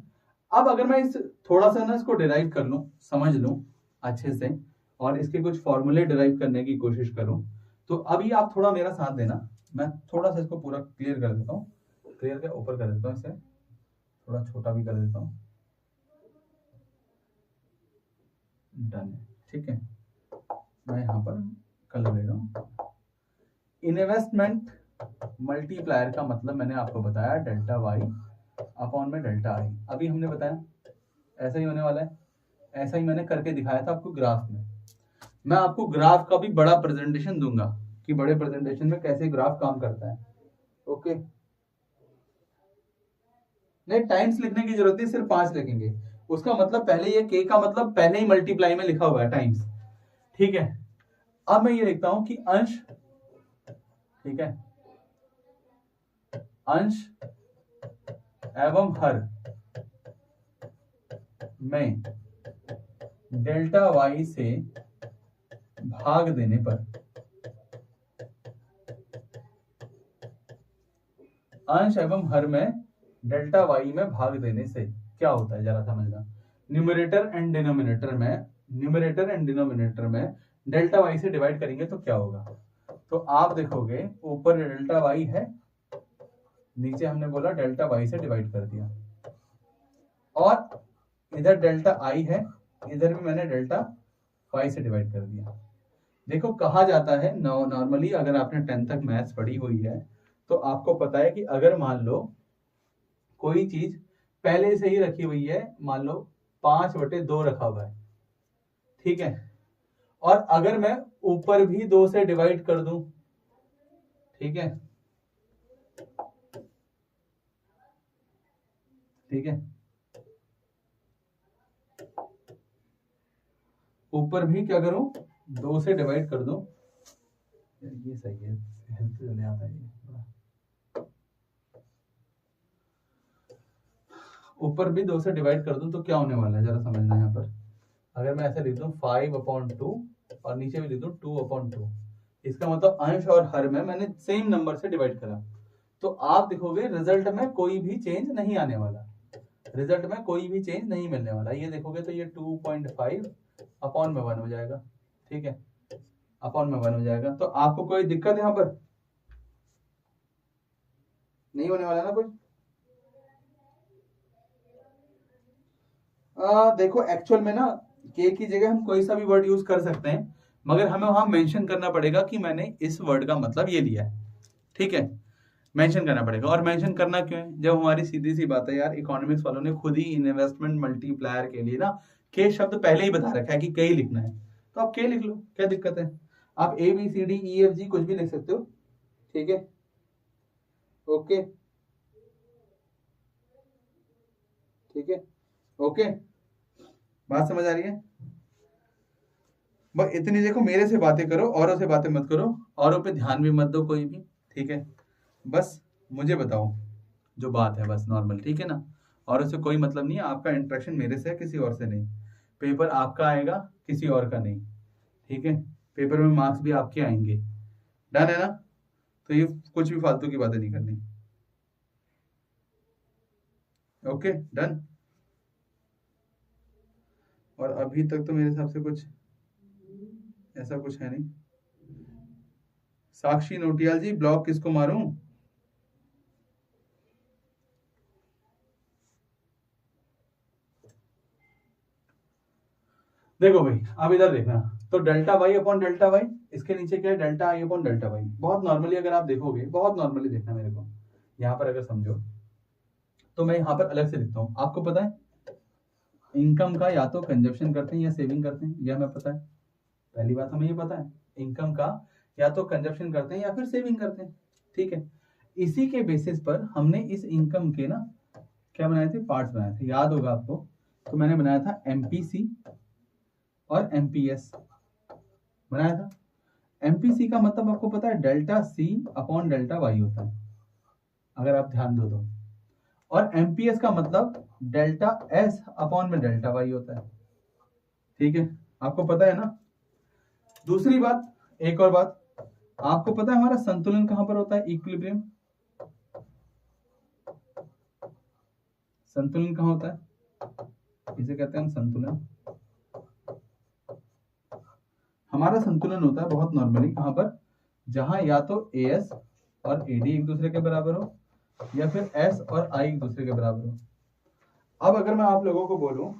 अब अगर मैं इस थोड़ा सा ना इसको डिराइव कर लूं, समझ लूं अच्छे से, और इसके कुछ फॉर्मूले डिराइव करने की कोशिश करूं, तो अभी आप थोड़ा मेरा साथ देना, मैं थोड़ा सा इसको पूरा क्लियर कर देता हूँ, क्लियर के ऊपर कर देता हूँ, इसे थोड़ा छोटा भी कर देता हूँ, डन है। ठीक है, मैं यहाँ पर कलर ले रहा हूँ। इन्वेस्टमेंट मल्टीप्लायर का मतलब मैंने आपको बताया, डेल्टा वाई अपॉन में डेल्टा आई। अभी हमने बताया ऐसा ही होने वाला है, ऐसा ही मैंने करके दिखाया था आपको ग्राफ में। मैं आपको ग्राफ का भी बड़ा प्रेजेंटेशन दूंगा कि बड़े प्रेजेंटेशन में कैसे ग्राफ काम करता है। ओके, नहीं टाइम्स लिखने की जरूरत नहीं, सिर्फ 5 लिखेंगे, उसका मतलब पहले ये के का मतलब पहले ही मल्टीप्लाई में लिखा हुआ है, टाइम्स। ठीक है, अब मैं ये लिखता हूं कि अंश, ठीक है, अंश एवं हर, में डेल्टा वाई से भाग देने पर अंश एवं हर में डेल्टा वाई में भाग देने से क्या होता है जरा समझना। न्यूमरेटर एंड डिनोमिनेटर में डेल्टा वाई से डिवाइड करेंगे तो क्या होगा। तो आप देखोगे ऊपर डेल्टा वाई है, नीचे हमने बोला डेल्टा वाई से डिवाइड कर दिया, और इधर डेल्टा आई है, इधर भी मैंने डेल्टा वाई से डिवाइड कर दिया। देखो कहा जाता है नॉर्मली, अगर आपने 10th तक मैथ्स पढ़ी हुई है तो आपको पता है कि अगर मान लो कोई चीज पहले से ही रखी हुई है, मान लो 5/2 रखा हुआ है, ठीक है, और अगर मैं ऊपर भी 2 से डिवाइड कर दूं, ठीक है, ठीक है, ऊपर भी क्या करूं 2 से डिवाइड कर दूं, ये सही है, हेल्थ चले आता है ये, ऊपर भी 2 से डिवाइड कर दूं तो क्या होने वाला है जरा समझना। यहाँ पर अगर मैं ऐसे लिख दूं 5/2 और नीचे भी लिख दूं 2/2, इसका मतलब अंश और हर में मैंने सेम नंबर से डिवाइड करा, तो आप देखोगे रिजल्ट में कोई भी चेंज नहीं आने वाला, रिजल्ट में कोई भी चेंज नहीं मिलने वाला। ये देखोगे तो ये 2.5 अपॉन में 1 हो जाएगा, ठीक है, अपॉन में 1 हो जाएगा। तो आपको कोई दिक्कत यहाँ पर नहीं होने वाला ना कुछ। देखो एक्चुअल में ना के की जगह हम कोई सा भी वर्ड यूज कर सकते हैं, मगर हमें वहां मेंशन करना पड़ेगा कि मैंने इस वर्ड का मतलब ये लिया है, ठीक है, मेंशन करना पड़ेगा। और मेंशन करना क्यों है, जब हमारी सीधी सी बात है यार, इकोनॉमिक्स वालों ने खुद ही इन्वेस्टमेंट मल्टीप्लायर के लिए ना के शब्द पहले ही बता रखा है कि के ही लिखना है, तो आप के लिख लो, क्या दिक्कत है। आप A B C D E F G कुछ भी लिख सकते हो, ठीक है, ओके, ठीक है, ओके, बात समझ आ रही है। बस इतनी देखो, मेरे से बातें करो, औरों से बातें मत करो, औरों पे ध्यान भी मत दो कोई भी, ठीक है, बस मुझे बताओ जो बात है, बस नॉर्मल, ठीक है ना। औरों से कोई मतलब नहीं है, आपका इंटरेक्शन मेरे से है, किसी और से नहीं। पेपर आपका आएगा, किसी और का नहीं, ठीक है, पेपर में मार्क्स भी आपके आएंगे, डन है ना। तो ये कुछ भी फालतू की बातें नहीं करनी, ओके डन। और अभी तक तो मेरे हिसाब से कुछ ऐसा कुछ है नहीं। साक्षी नोटियाल जी, ब्लॉक किसको मारूं। देखो भाई अब इधर देखना, तो delta Y upon delta Y, इसके नीचे क्या है delta I upon delta Y. बहुत नॉर्मली अगर आप देखोगे, बहुत नॉर्मली देखना मेरे को, यहाँ पर अगर समझो तो मैं यहाँ पर अलग से लिखता हूँ। आपको पता है इनकम का या तो कंजप्शन करते हैं या सेविंग करते हैं, यह हमें पता है, पहली बात हमें ये पता है इनकम का या तो कंजप्शन करते हैं या फिर सेविंग करते हैं, ठीक है। इसी के बेसिस पर हमने इस इनकम के ना क्या बनाए थे, पार्ट्स बनाए थे, याद होगा आपको। तो मैंने बनाया था एमपीसी और एमपीएस बनाया था। एमपीसी का मतलब आपको पता है delta C upon delta Y होता है, अगर आप ध्यान दो तो, और एमपीएस का मतलब डेल्टा एस अपॉन में डेल्टा वाई होता है, ठीक है, आपको पता है ना। दूसरी बात, एक और बात, आपको पता है हमारा संतुलन कहां पर होता है, इक्विलिब्रियम, संतुलन कहां होता है, इसे कहते हैं हम संतुलन। हमारा संतुलन होता है बहुत नॉर्मली कहां पर, जहां या तो एएस और एडी एक दूसरे के बराबर हो, या फिर एस और आई एक दूसरे के बराबर हो। अब अगर मैं आप लोगों को बोलूं,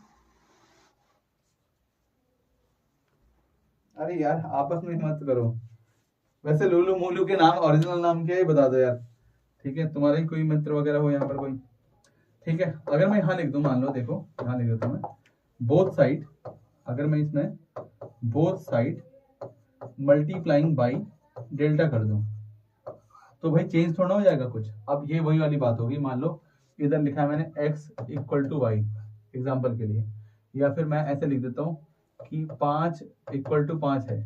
अरे यार आपस में मत करो, वैसे लुलू मुलू के नाम ओरिजिनल नाम क्या है बता दो यार, ठीक है, तुम्हारा ही कोई मित्र वगैरह हो यहाँ पर कोई, ठीक है। अगर मैं यहाँ लिख दूं, मान लो देखो यहाँ लिख देता हूं मैं, बोथ साइड, अगर मैं इसमें both side multiplying by delta कर दूं, तो भाई चेंज थोड़ा हो जाएगा कुछ। अब ये वही वाली बात होगी, मान लो इधर लिखा है मैंने x equal to Y example के लिए, या फिर मैं ऐसे लिख देता हूँ कि 5 इक्वल टू 5 है,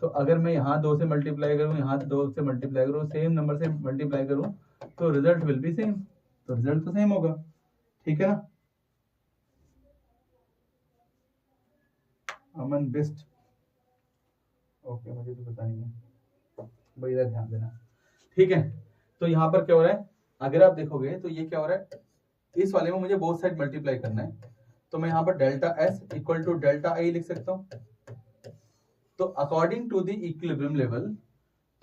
तो अगर मैं यहाँ 2 से मल्टीप्लाई करूँ, यहाँ 2 से मल्टीप्लाई करूँ, सेम नंबर से मल्टीप्लाई करूँ, तो रिजल्ट विल बी सेम, तो रिजल्ट तो सेम होगा, ठीक है ना। अमन बिस्ट, ओके मुझे तो पता नहीं है भाई, इधर ध्यान देना, ठीक है। तो यहाँ पर क्या हो रहा है, अगर आप देखोगे तो ये क्या हो रहा है, इस वाले में मुझे बोथ साइड मल्टीप्लाई करना है, तो मैं यहाँ पर delta S equal to delta I लिख सकता हूँ। तो according to the equilibrium level,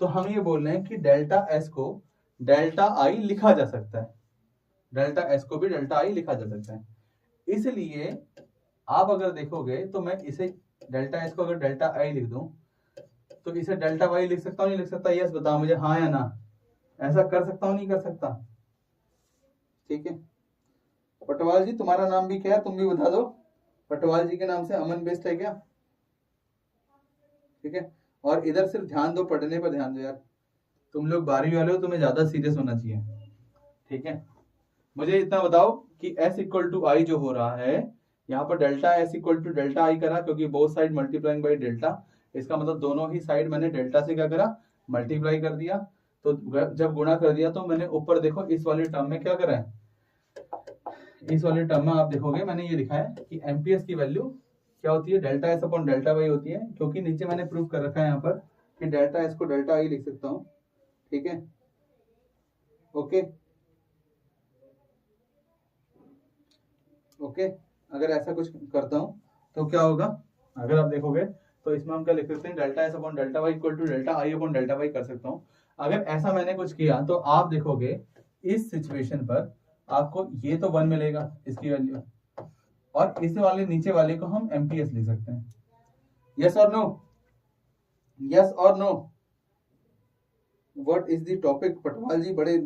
तो हम ये बोल रहे हैं कि डेल्टा एस को डेल्टा आई लिखा जा सकता है, डेल्टा एस को भी डेल्टा आई लिखा जा सकता है। इसलिए आप अगर देखोगे तो मैं इसे डेल्टा एस को अगर डेल्टा आई लिख दूं तो इसे डेल्टा वाई लिख सकता हूं, नहीं लिख सकता? यस बताओ मुझे, हाँ या ना? ऐसा कर सकता हूं, नहीं कर सकता? ठीक है। पटवाल जी तुम्हारा नाम भी क्या है, तुम भी बता दो। पटवाल जी के नाम से अमन बेस्ट है क्या? ठीक है। और इधर सिर्फ ध्यान दो, पढ़ने पर ध्यान दो यार, तुम लोग 12वीं वाले हो, तुम्हें ज्यादा सीरियस होना चाहिए, ठीक है। मुझे इतना बताओ कि s इक्वल टू आई जो हो रहा है यहाँ पर, delta s equal to delta I करा, क्योंकि both side multiplying by delta, इसका मतलब दोनों ही साइड मैंने डेल्टा से क्या करा, मल्टीप्लाई कर दिया। तो जब गुणा कर दिया तो मैंने ऊपर देखो इस वाले टर्म में क्या करा है, इस वाले टर्म में आप देखोगे मैंने ये लिखा है कि एमपीएस की वैल्यू क्या होती है, delta S upon delta Y होती है, क्योंकि नीचे मैंने प्रूव कर रखा है यहाँ पर कि डेल्टा एस को डेल्टा आई लिख सकता हूँ, ठीक है। ओके ओके, अगर ऐसा कुछ करता हूं तो क्या होगा, अगर आप देखोगे तो इसमें हम क्या लिख सकते हैं, delta S upon delta Y equal to delta I upon delta Y कर सकता हूं। अगर ऐसा मैंने कुछ किया तो आप देखोगे इस सिचुएशन पर आपको ये तो 1 मिलेगा इसकी वैल्यू, और इस वाले नीचे वाले को हम एमपीएस लिख सकते हैं। यस और नो, यस और no, what is the topic? Patwal ji बड़े,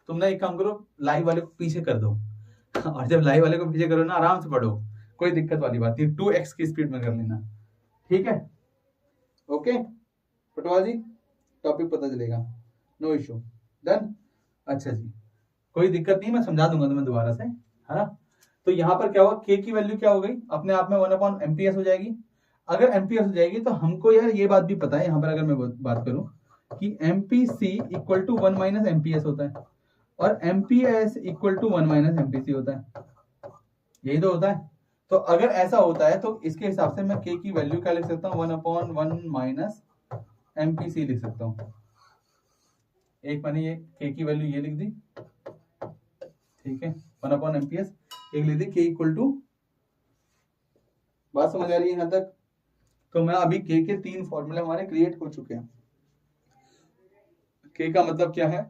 तुम ना एक काम करो, लाइव वाले को पीछे कर दो और जब लाइव वाले को पीछे करो ना, आराम से पढ़ो, कोई दिक्कत वाली बात नहीं, 2x की स्पीड में कर लेना, ठीक है। ओके पटवाल जी, टॉपिक पता चलेगा, नो इशू, डन। अच्छा जी, कोई दिक्कत नहीं, मैं समझा दूंगा तुम्हें दोबारा से, है ना। तो यहाँ पर क्या होगा, k की वैल्यू क्या हो गई, अपने आप में 1/MPS हो जाएगी। अगर MPS हो जाएगी तो हमको यार ये बात भी पता है, यहाँ पर अगर मैं बात करूं कि MPC इक्वल टू 1 - MPS होता है, और MPS इक्वल टू 1 - MPC होता है, यही तो होता है। तो अगर ऐसा होता है तो इसके हिसाब से मैं k की वैल्यू क्या लिख सकता हूँ, 1/1 - MPC लिख सकता हूँ। एक मैंने ये k की वैल्यू ये लिख दी, ठीक है, 1/MPS, एक लिख दी k इक्वल टू, बात समझ आ रही है यहाँ तक? तो मैं अभी k के 3 फॉर्मूले हमारे क्रिएट हो चुके हैं। k का मतलब क्या है,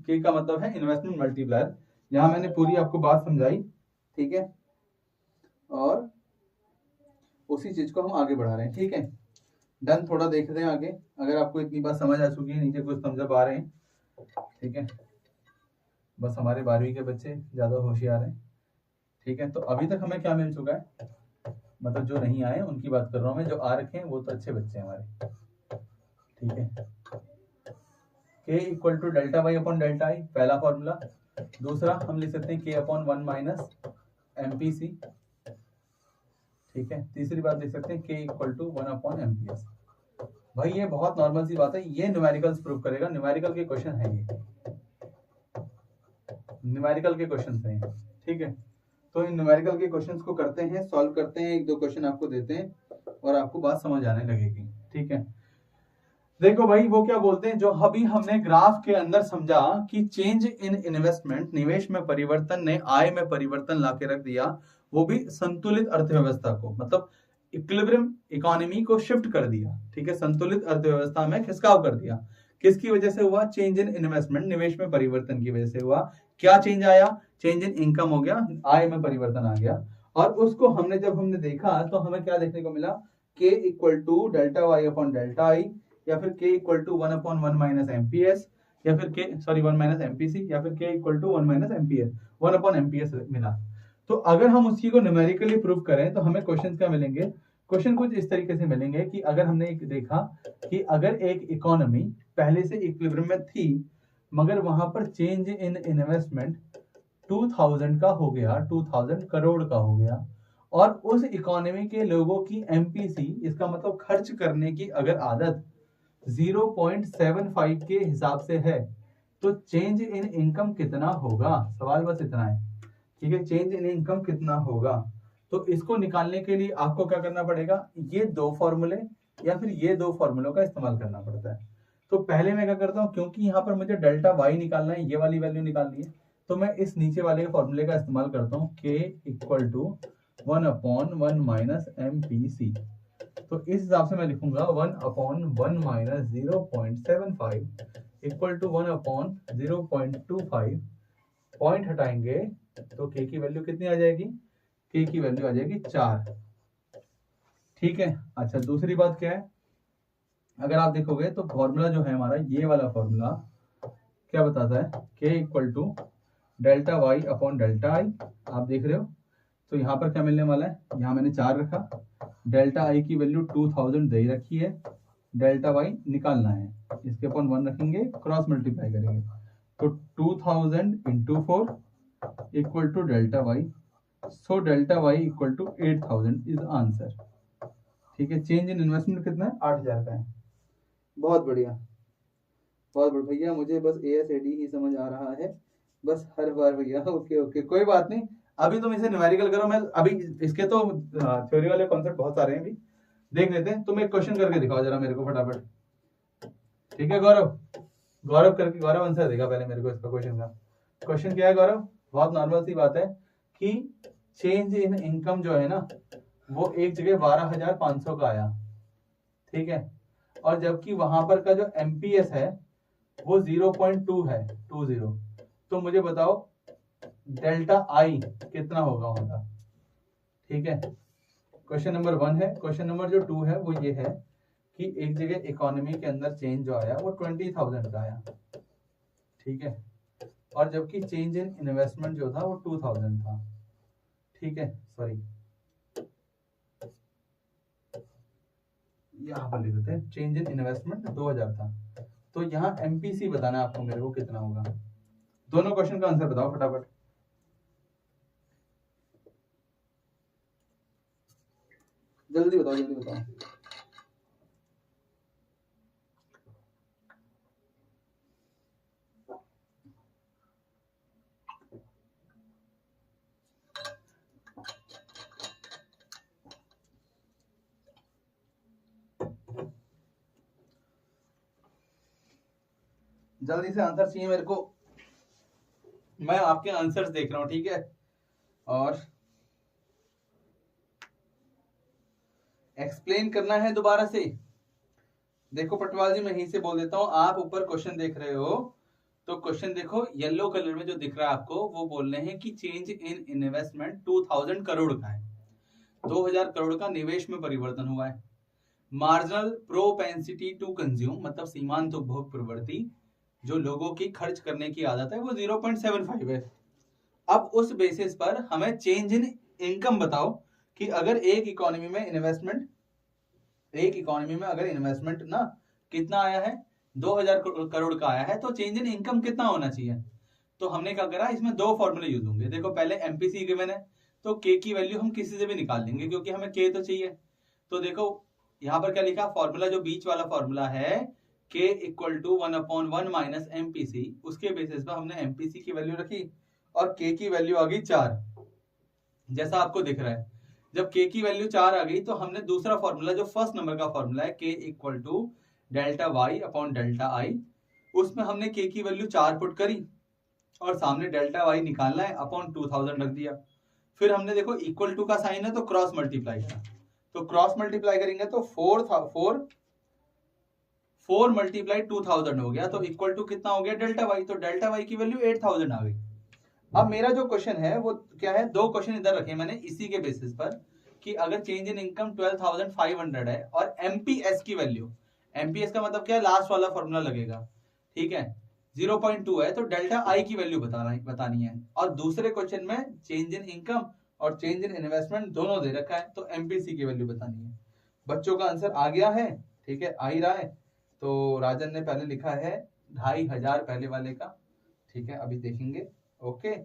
k का मतलब है इन्वेस्टमेंट मल्टीप्लायर, यहाँ मैंने पूरी आपको बात समझाई, ठीक है, और उसी चीज को हम आगे बढ़ा रहे हैं, ठीक है। डन, थोड़ा देखते हैं आगे, अगर आपको इतनी बात समझ आ चुकी है, नीचे कुछ समझ पा रहे हैं, ठीक है। बस हमारे 12वीं के बच्चे ज्यादा होशियार हैं, ठीक है। तो अभी तक हमें क्या मिल चुका है, मतलब जो नहीं आए उनकी बात कर रहा हूं मैं, जो आ रखे हैं वो तो अच्छे बच्चे हैं हमारे, ठीक है। k equal to delta Y upon delta I, पहला फॉर्मूला। दूसरा हम लिख सकते हैं k अपॉन 1 - MPC, ठीक है। तीसरी बात लिख सकते हैं k इक्वल टू 1/MPS। भाई ये बहुत नॉर्मल सी बात है, ये न्यूमेरिकल्स प्रूव करेगा, न्यूमेरिकल के क्वेश्चन है ये, न्यूमेरिकल के क्वेश्चन है, ठीक है। तो इन न्यूमेरिकल के क्वेश्चंस को करते हैं, सॉल्व करते हैं, 1-2 क्वेश्चन आपको देते हैं और आपको बात समझ आने लगेगी, ठीक है। देखो भाई वो क्या बोलते हैं, जो अभी हमने ग्राफ के अंदर समझा कि चेंज इन इन्वेस्टमेंट, निवेश में परिवर्तन ने आय में परिवर्तन लाके रख दिया, वो भी संतुलित अर्थव्यवस्था को, मतलब इक्विलिब्रियम इकोनॉमी को शिफ्ट कर दिया, ठीक है। संतुलित अर्थव्यवस्था में खिसकाव कर दिया, किसकी वजह से हुआ, चेंज इन इन्वेस्टमेंट, निवेश में परिवर्तन की वजह से हुआ। क्या चेंज आया, चेंज इन इनकम हो गया, आय में परिवर्तन आ गया, और उसको हमने जब हमने देखा तो हमें क्या देखने को मिला, k equal to delta Y upon delta I, या फिर k इक्वल टू 1/1 - MPS, या फिर k सॉरी 1 - MPC, या फिर k equal to 1 - MPS, 1/MPS मिला। तो अगर हम उसी को न्यूमेरिकली प्रूव करें तो हमें क्वेश्चन क्या मिलेंगे, क्वेश्चन कुछ इस तरीके से मिलेंगे कि अगर हमने एक देखा कि अगर एक इकोनॉमी पहले से इक्विलिब्रियम में थी, मगर वहां पर चेंज इन इन्वेस्टमेंट 2000 का हो गया, 2000 करोड़ का हो गया, और उस इकोनॉमी के लोगों की MPC, इसका मतलब खर्च करने की अगर आदत 0.75 के हिसाब से है, तो चेंज इन इनकम कितना होगा, सवाल बस इतना है, ठीक है। चेंज इन इनकम कितना होगा, तो इसको निकालने के लिए आपको क्या करना पड़ेगा, ये दो फॉर्मूले या फिर ये दो फॉर्मूलों का इस्तेमाल करना पड़ता है। तो पहले मैं क्या करता हूँ, क्योंकि यहाँ पर मुझे डेल्टा वाई निकालना है, ये वाली वैल्यू निकालनी है, तो मैं इस नीचे वाले फॉर्मूले का इस्तेमाल करता हूँ, k equal to 1/1 minus MPC। तो इस हिसाब से मैं लिखूंगा 1/1 माइनस 0.75 इक्वल टू 1/0.25। पॉइंट हटाएंगे तो k की वैल्यू कितनी आ जाएगी, k की वैल्यू आ जाएगी 4। ठीक है। अच्छा, दूसरी बात क्या है, अगर आप देखोगे तो फॉर्मूला जो है हमारा, ये वाला फॉर्मूला क्या बताता है, k equal to delta Y upon delta I. आप देख रहे हो, तो यहाँ पर क्या मिलने वाला है, यहाँ मैंने 4 रखा, डेल्टा आई की वैल्यू 2000 दे रखी है, डेल्टा वाई निकालना है, इसके अपॉन 1 रखेंगे, क्रॉस मल्टीप्लाई करेंगे, तो 2000 into 4 equal to delta Y. So delta Y equal to 8000 is answer. ठीक है। चेंज इन इन्वेस्टमेंट कितना है, 8000 का है। बहुत बढ़िया, बहुत बढ़िया भैया, मुझे बस ASAD ही समझ आ रहा है, बस हर बार भैया। ओके ओके, कोई बात नहीं, अभी तुम इसे न्यूमेरिकल करो, मैं अभी इसके तो थ्योरी वाले कॉन्सेप्ट बहुत सारे हैं, अभी देख लेते हैं। तुम एक क्वेश्चन करके दिखाओ जरा मेरे को फटाफट। ठीक है गौरव, गौरव करके, गौरव आंसर देगा पहले मेरे को इसका क्वेश्चन का। क्वेश्चन क्या है गौरव, बहुत नॉर्मल सी बात है कि चेंज इन इनकम जो है ना, वो एक जगह 12,500 का आया, ठीक है, और जबकि वहां पर का जो MPS है वो 0.2 है, 20। तो मुझे बताओ डेल्टा आई कितना होगा वहां का। ठीक है, क्वेश्चन नंबर 1 है। क्वेश्चन नंबर जो 2 है वो ये है कि एक जगह इकोनॉमी के अंदर चेंज जो आया वो 20,000 का आया, ठीक है, और जबकि चेंज इन इन्वेस्टमेंट जो था वो 2000 था। ठीक है, सॉरी, यहाँ पर लिख देते हैं, चेंज इन इन्वेस्टमेंट 2000 था, तो यहाँ MPC बताना है आपको मेरे को कितना होगा। दोनों क्वेश्चन का आंसर बताओ फटाफट। जल्दी बताओ, जल्दी बताओ। जल्दी से आंसर चाहिए मेरे को, मैं आपके आंसर्स देख रहा हूं, ठीक है। और एक्सप्लेन करना है दोबारा से। देखो पटवाल जी, मैं यहीं से बोल देता हूं, आप ऊपर क्वेश्चन देख रहे हो, तो क्वेश्चन देखो येलो कलर में जो दिख रहा है आपको, वो बोल रहे हैं कि चेंज इन इन्वेस्टमेंट 2000 करोड़ का है, 2000 करोड़ का निवेश में परिवर्तन हुआ है। मार्जिनल प्रोपेंसिटी टू कंज्यूम, मतलब सीमांत उपभोग प्रवृत्ति, जो लोगों की खर्च करने की आदत है, वो 0.75 है। अब उस बेसिस पर हमें चेंज इन इनकम बताओ कि अगर एक इकोनॉमी में इन्वेस्टमेंट, अगर इन्वेस्टमेंट ना कितना आया है, 2000 करोड़ का आया है, तो चेंज इन इनकम कितना होना चाहिए। तो हमने क्या करा, इसमें दो फॉर्मूले यूज होंगे। देखो पहले MPC गिवन है, तो k की वैल्यू हम किसी से भी निकाल लेंगे क्योंकि हमें k तो चाहिए। तो देखो यहाँ पर क्या लिखा, फॉर्मूला जो बीच वाला फॉर्मूला है, k equal to 1/1 minus MPC, उसके बेसिस पर हमने MPC की वैल्यू रखी और k की वैल्यू आ गई 4, जैसा आपको दिख रहा है। जब k की वैल्यू 4 आ गई तो हमने दूसरा फॉर्मूला, जो फर्स्ट नंबर का फॉर्मूला है, k equal to delta Y upon delta I, उसमें हमने k की वैल्यू 4 पुट करी और सामने डेल्टा वाई निकालना है, अपॉन 2000 रख दिया। फिर हमने देखो इक्वल टू का साइन है तो क्रॉस मल्टीप्लाई करा, तो क्रॉस मल्टीप्लाई करेंगे तो 4 मल्टीप्लाई 2000 हो गया, तो इक्वल टू कितना हो गया, डेल्टा वाई। तो डेल्टा वाई की वैल्यू 8000 आ गई। अब मेरा जो क्वेश्चन है वो क्या है, दो क्वेश्चन इधर रखे मैंने इसी के बेसिस पर कि अगर चेंज इन इनकम 12,500 है और MPS की वैल्यू, MPS का मतलब क्या है, लास्ट वाला फॉर्मूला लगेगा, ठीक है, 0.2 है, तो डेल्टा आई की वैल्यू बतानी है। और दूसरे क्वेश्चन में चेंज इन इनकम और चेंज इन इन्वेस्टमेंट दोनों दे रखा है, तो MPC की वैल्यू बतानी है। बच्चों का आंसर आ गया है, ठीक है, आ ही रहा है। तो राजन ने पहले लिखा है 2500 पहले वाले का, ठीक है, अभी देखेंगे। ओके,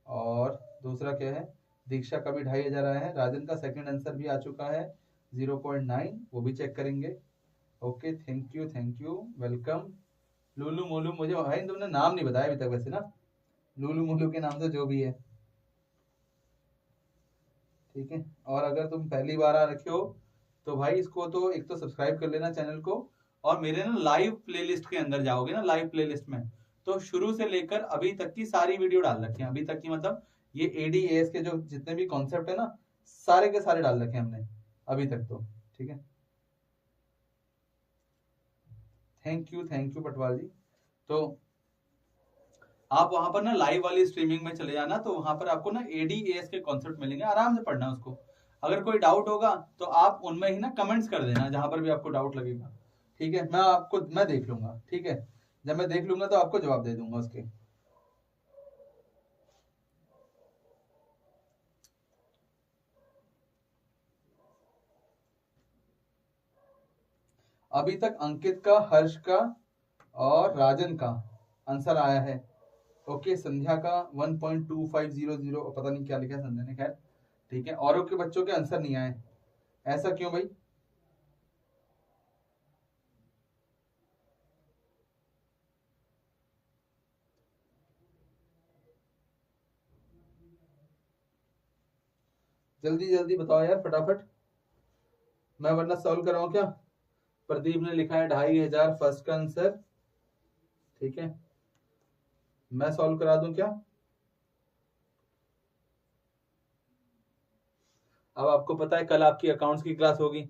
और दूसरा क्या है, दीक्षा का भी 2500 आया है, राजन का सेकंड आंसर भी आ चुका है 0.9, वो भी चेक करेंगे। Okay, thank you, welcome. Lulu Molu, मुझे भाई तुमने नाम नहीं बताया अभी तक वैसे ना, लूलू मोलू के नाम से जो भी है, ठीक है। और अगर तुम पहली बार आ रखे हो तो भाई इसको तो एक तो सब्सक्राइब कर लेना चैनल को, और मेरे ना लाइव प्लेलिस्ट के अंदर जाओगे ना, लाइव प्लेलिस्ट में तो शुरू से लेकर अभी तक की सारी वीडियो डाल रखी है, अभी तक की मतलब ये एडीएएस के जो जितने भी कॉन्सेप्ट है ना, सारे के सारे डाल रखे हैं हमने अभी तक तो। ठीक है, थैंक यू पटवाल जी। तो आप वहां पर ना लाइव वाली स्ट्रीमिंग में चले जाना, तो वहां पर आपको ना एडीएएस के कॉन्सेप्ट मिलेंगे, आराम से पढ़ना उसको। अगर कोई डाउट होगा तो आप उनमें ही ना कमेंट्स कर देना जहां पर भी आपको डाउट लगेगा। ठीक है, मैं देख लूंगा। ठीक है, जब मैं देख लूंगा तो आपको जवाब दे दूंगा उसके। अभी तक अंकित का, हर्ष का और राजन का आंसर आया है। ओके, संध्या का 1.2500, पता नहीं क्या लिखा है संध्या ने, खैर ठीक है। औरों के बच्चों के आंसर नहीं आए, ऐसा क्यों भाई? जल्दी जल्दी बताओ यार फटाफट, मैं वरना सॉल्व कराऊं क्या? प्रदीप ने लिखा है 2500 फर्स्ट का आंसर। ठीक है, मैं सॉल्व करा दूं क्या? अब आपको पता है कल आपकी अकाउंट्स की क्लास होगी,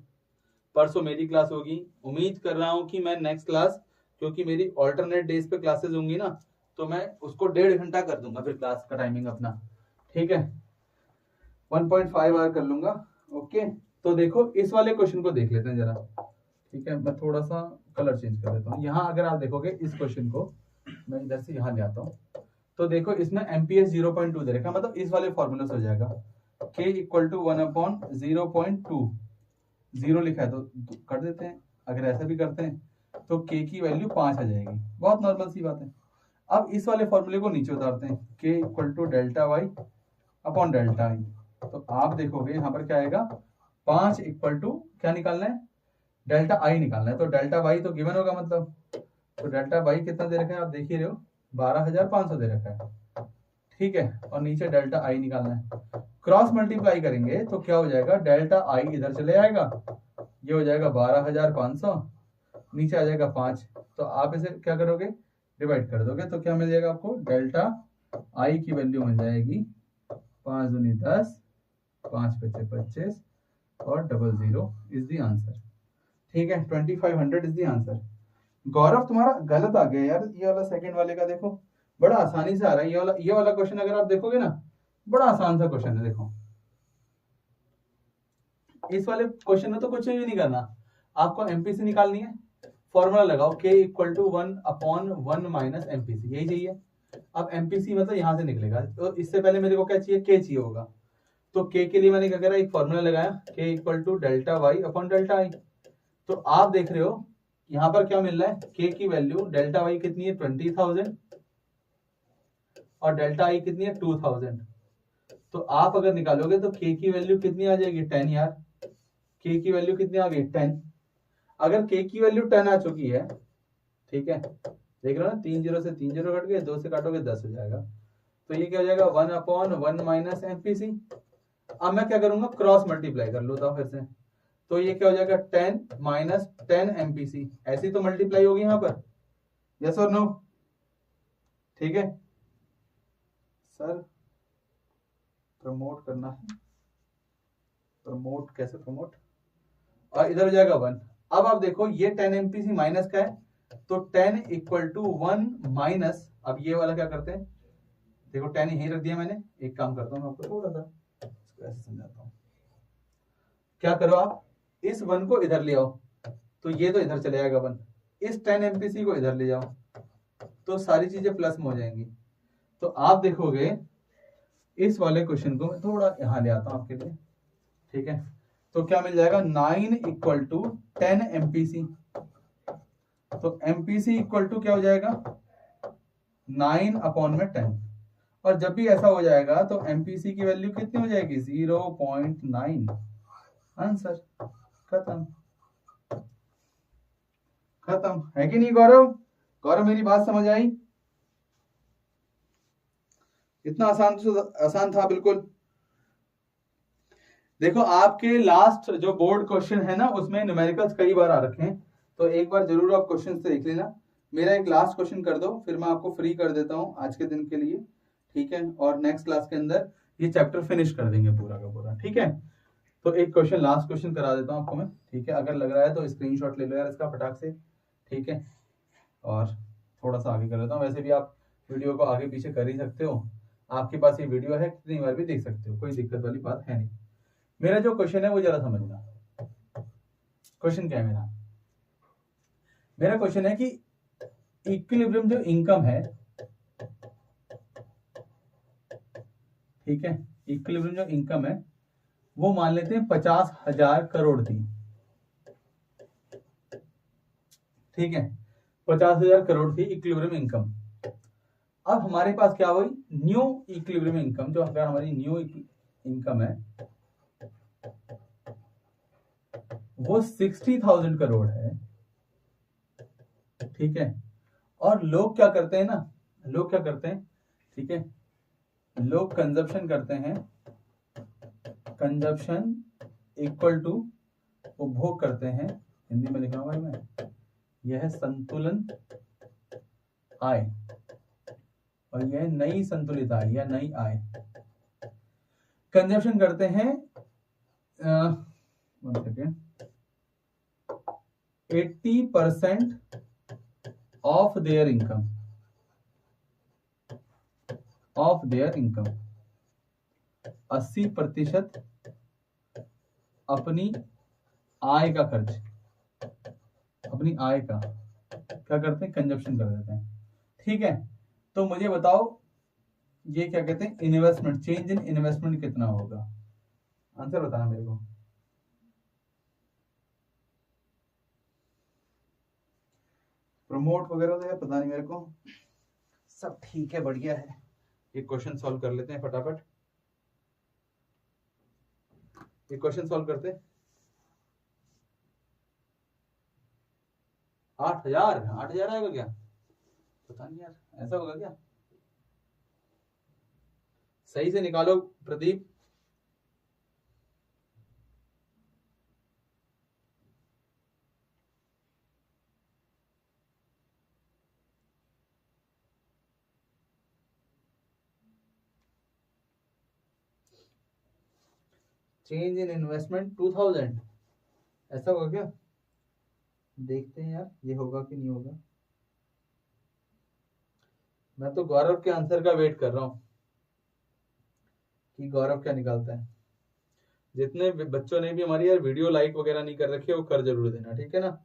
परसों मेरी क्लास होगी। उम्मीद कर रहा हूं कि मैं नेक्स्ट क्लास, क्योंकि मेरी ऑल्टरनेट डेज पे क्लासेस होंगी ना, तो मैं उसको 1.5 घंटा कर दूंगा फिर क्लास का टाइमिंग अपना। ठीक है, 1.5 आवर कर लूंगा। ओके, तो देखो इस वाले क्वेश्चन को देख लेते हैं जरा। ठीक है, मैं थोड़ा सा कलर चेंज कर देता हूँ। यहाँ अगर आप देखोगे इस क्वेश्चन को, मैं इधर से यहाँ ले आता हूँ, तो देखो इसमें एमपीएस 0.2 दे रखा, मतलब इस वाले फॉर्मूले से हो जाएगा k इक्वल टू 1/0.2, 0 लिखा है तो कर देते हैं। अगर ऐसा भी करते हैं तो k की वैल्यू 5 आ जाएगी, बहुत नॉर्मल सी बात है। अब इस वाले फॉर्मूले को नीचे उतारते हैं, k equal to delta Y upon delta I, तो आप देखोगे यहाँ पर क्या आएगा, 5 इक्वल टू क्या निकालना है, डेल्टा आई निकालना है। तो डेल्टा वाई तो गिवन होगा, मतलब तो डेल्टा वाई कितना दे रखा है आप देख ही रहे हो, 12,500 दे रखा है। ठीक है, और नीचे डेल्टा आई निकालना है। क्रॉस मल्टीप्लाई करेंगे तो क्या हो जाएगा, डेल्टा आई इधर चले आएगा, ये हो जाएगा 12,500, नीचे आ जाएगा 5, तो आप इसे क्या करोगे, डिवाइड कर दोगे, तो क्या मिल जाएगा आपको, डेल्टा आई की वैल्यू मिल जाएगी 5 दूनी 10, 5 पचे 25 और 00 इज द आंसर। ठीक है, 2500 इज द आंसर। गौरव तुम्हारा गलत आ गया यार, ये वाला सेकंड वाले का देखो, बड़ा आसानी से आ रहा है। ये वाला क्वेश्चन अगर आप देखोगे ना, बड़ा आसान सा क्वेश्चन है। देखो इस वाले क्वेश्चन में तो कुछ भी नहीं करना, आपको एमपीसी निकालनी है। फॉर्मूला लगाओ k equal to 1/1 minus MPC, यही चाहिए। अब एमपीसी मतलब यहां से निकलेगा, तो इससे पहले मेरे को क्या चाहिए, k चाहिए होगा। तो k के लिए मैंने क्या करा, एक फॉर्मूला लगाया, k equal to delta Y upon delta I. तो आप देख रहे हो यहाँ पर क्या मिल रहा है, k की वैल्यू डेल्टा वाई कितनी है 20,000 और डेल्टा आई कितनी है 2,000। तो आप अगर निकालोगे तो k की वैल्यू कितनी आ जाएगी, 10 यार। k की वैल्यू कितनी आ गई, 10। अगर k की वैल्यू 10 आ चुकी है, ठीक है, देख रहे हो ना, 3 0 से 3 0 कट गए, 2 से काटोगे 10 हो जाएगा। तो ये क्या हो जाएगा, 1/1 माइनस एमपीसी। अब मैं क्या करूंगा, क्रॉस मल्टीप्लाई कर लूता हूं फिर से, तो ये क्या हो जाएगा 10 माइनस 10 एमपीसी, ऐसी तो मल्टीप्लाई होगी यहाँ पर, यस और नो? ठीक है सर, प्रमोट करना है, प्रमोट कैसे प्रमोट, और इधर हो जाएगा 1। अब आप देखो ये 10 एमपीसी माइनस का है, तो 10 इक्वल टू 1 माइनस, अब ये वाला क्या करते हैं, देखो 10 यहीं रख दिया मैंने, एक काम करता हूँ मैं आपको थोड़ा सा इसको ऐसे समझाता हूँ। क्या करो आप, इस 1 को इधर ले आओ, तो ये तो इधर चले जाएगा 1, इस 10 एमपीसी को इधर ले जाओ, तो सारी चीजें प्लस में हो जाएंगी। तो आप देखोगे इस वाले क्वेश्चन को मैं थोड़ा यहां ले आता हूं आपके लिए। ठीक है, तो क्या मिल जाएगा, 9 इक्वल टू 10 एमपीसी, तो एमपीसी इक्वल टू क्या हो जाएगा, 9 अपॉन में 10। और जब भी ऐसा हो जाएगा तो एमपीसी की वैल्यू कितनी हो जाएगी, 0.9। आंसर खत्म, खत्म है कि नहीं गौरव? गौरव मेरी बात समझ आई? इतना आसान था बिल्कुल। देखो आपके लास्ट जो बोर्ड क्वेश्चन है ना उसमें न्यूमेरिकल्स कई बार आ रखे हैं, तो एक बार जरूर आप क्वेश्चन से देख लेना। मेरा एक लास्ट क्वेश्चन कर दो, फिर मैं आपको फ्री कर देता हूँ आज के दिन के लिए, ठीक है, और नेक्स्ट क्लास के अंदर ये चैप्टर फिनिश कर देंगे पूरा का पूरा, ठीक है। तो एक क्वेश्चन, लास्ट क्वेश्चन करा देता हूँ आपको मैं, ठीक है। अगर लग रहा है तो स्क्रीनशॉट ले लो यार इसका फटाक से, ठीक है। और थोड़ा सा आगे कर लेता हूँ, वैसे भी आप वीडियो को आगे पीछे कर ही सकते हो, आपके पास ये वीडियो है, कितनी बार भी देख सकते हो, कोई दिक्कत वाली बात है नहीं। मेरा जो क्वेश्चन है वो जरा समझना। क्वेश्चन क्या है मेरा? मेरा क्वेश्चन है कि इक्विलिब्रियम जो इनकम है, ठीक है, इक्विलिब्रियम जो इनकम है वो मान लेते हैं 50,000 करोड़ थी, ठीक है, 50,000 करोड़ थी इक्विलिब्रियम इनकम। अब हमारे पास क्या हुई, न्यू इक्विलिब्रियम इनकम, जो अगर हमारी न्यू इनकम है वो 60,000 करोड़ है, ठीक है। और लोग क्या करते हैं ना, लोग क्या करते हैं, ठीक है, लोग कंजप्शन करते हैं, कंजप्शन इक्वल टू उपभोग करते हैं, हिंदी में लिख रहा हूं भाई मैं, यह है संतुलन आय और यह नई संतुलित आय या नई आय। कंजप्शन करते हैं 80% of their income, of their income, 80% अपनी आय का खर्च, अपनी आय का क्या करते हैं, कंजप्शन कर देते हैं, ठीक है। तो मुझे बताओ ये क्या कहते हैं, इन्वेस्टमेंट, चेंज इन इन्वेस्टमेंट कितना होगा, आंसर बताना मेरे को। प्रमोट वगैरह तो है पता नहीं मेरे को, सब ठीक है, बढ़िया है। एक क्वेश्चन सॉल्व कर लेते हैं फटाफट, एक क्वेश्चन सॉल्व करते हैं। 8,000 आएगा क्या, पता नहीं यार, ऐसा होगा क्या, सही से निकालो प्रदीप। चेंज इन इन्वेस्टमेंट 2,000, ऐसा होगा क्या, देखते हैं यार ये होगा कि नहीं होगा। मैं तो गौरव के आंसर का वेट कर रहा हूं कि गौरव क्या निकालता है। जितने भी बच्चों ने भी हमारी यार वीडियो लाइक वगैरह नहीं कर रखी है वो कर जरूर देना, ठीक है ना।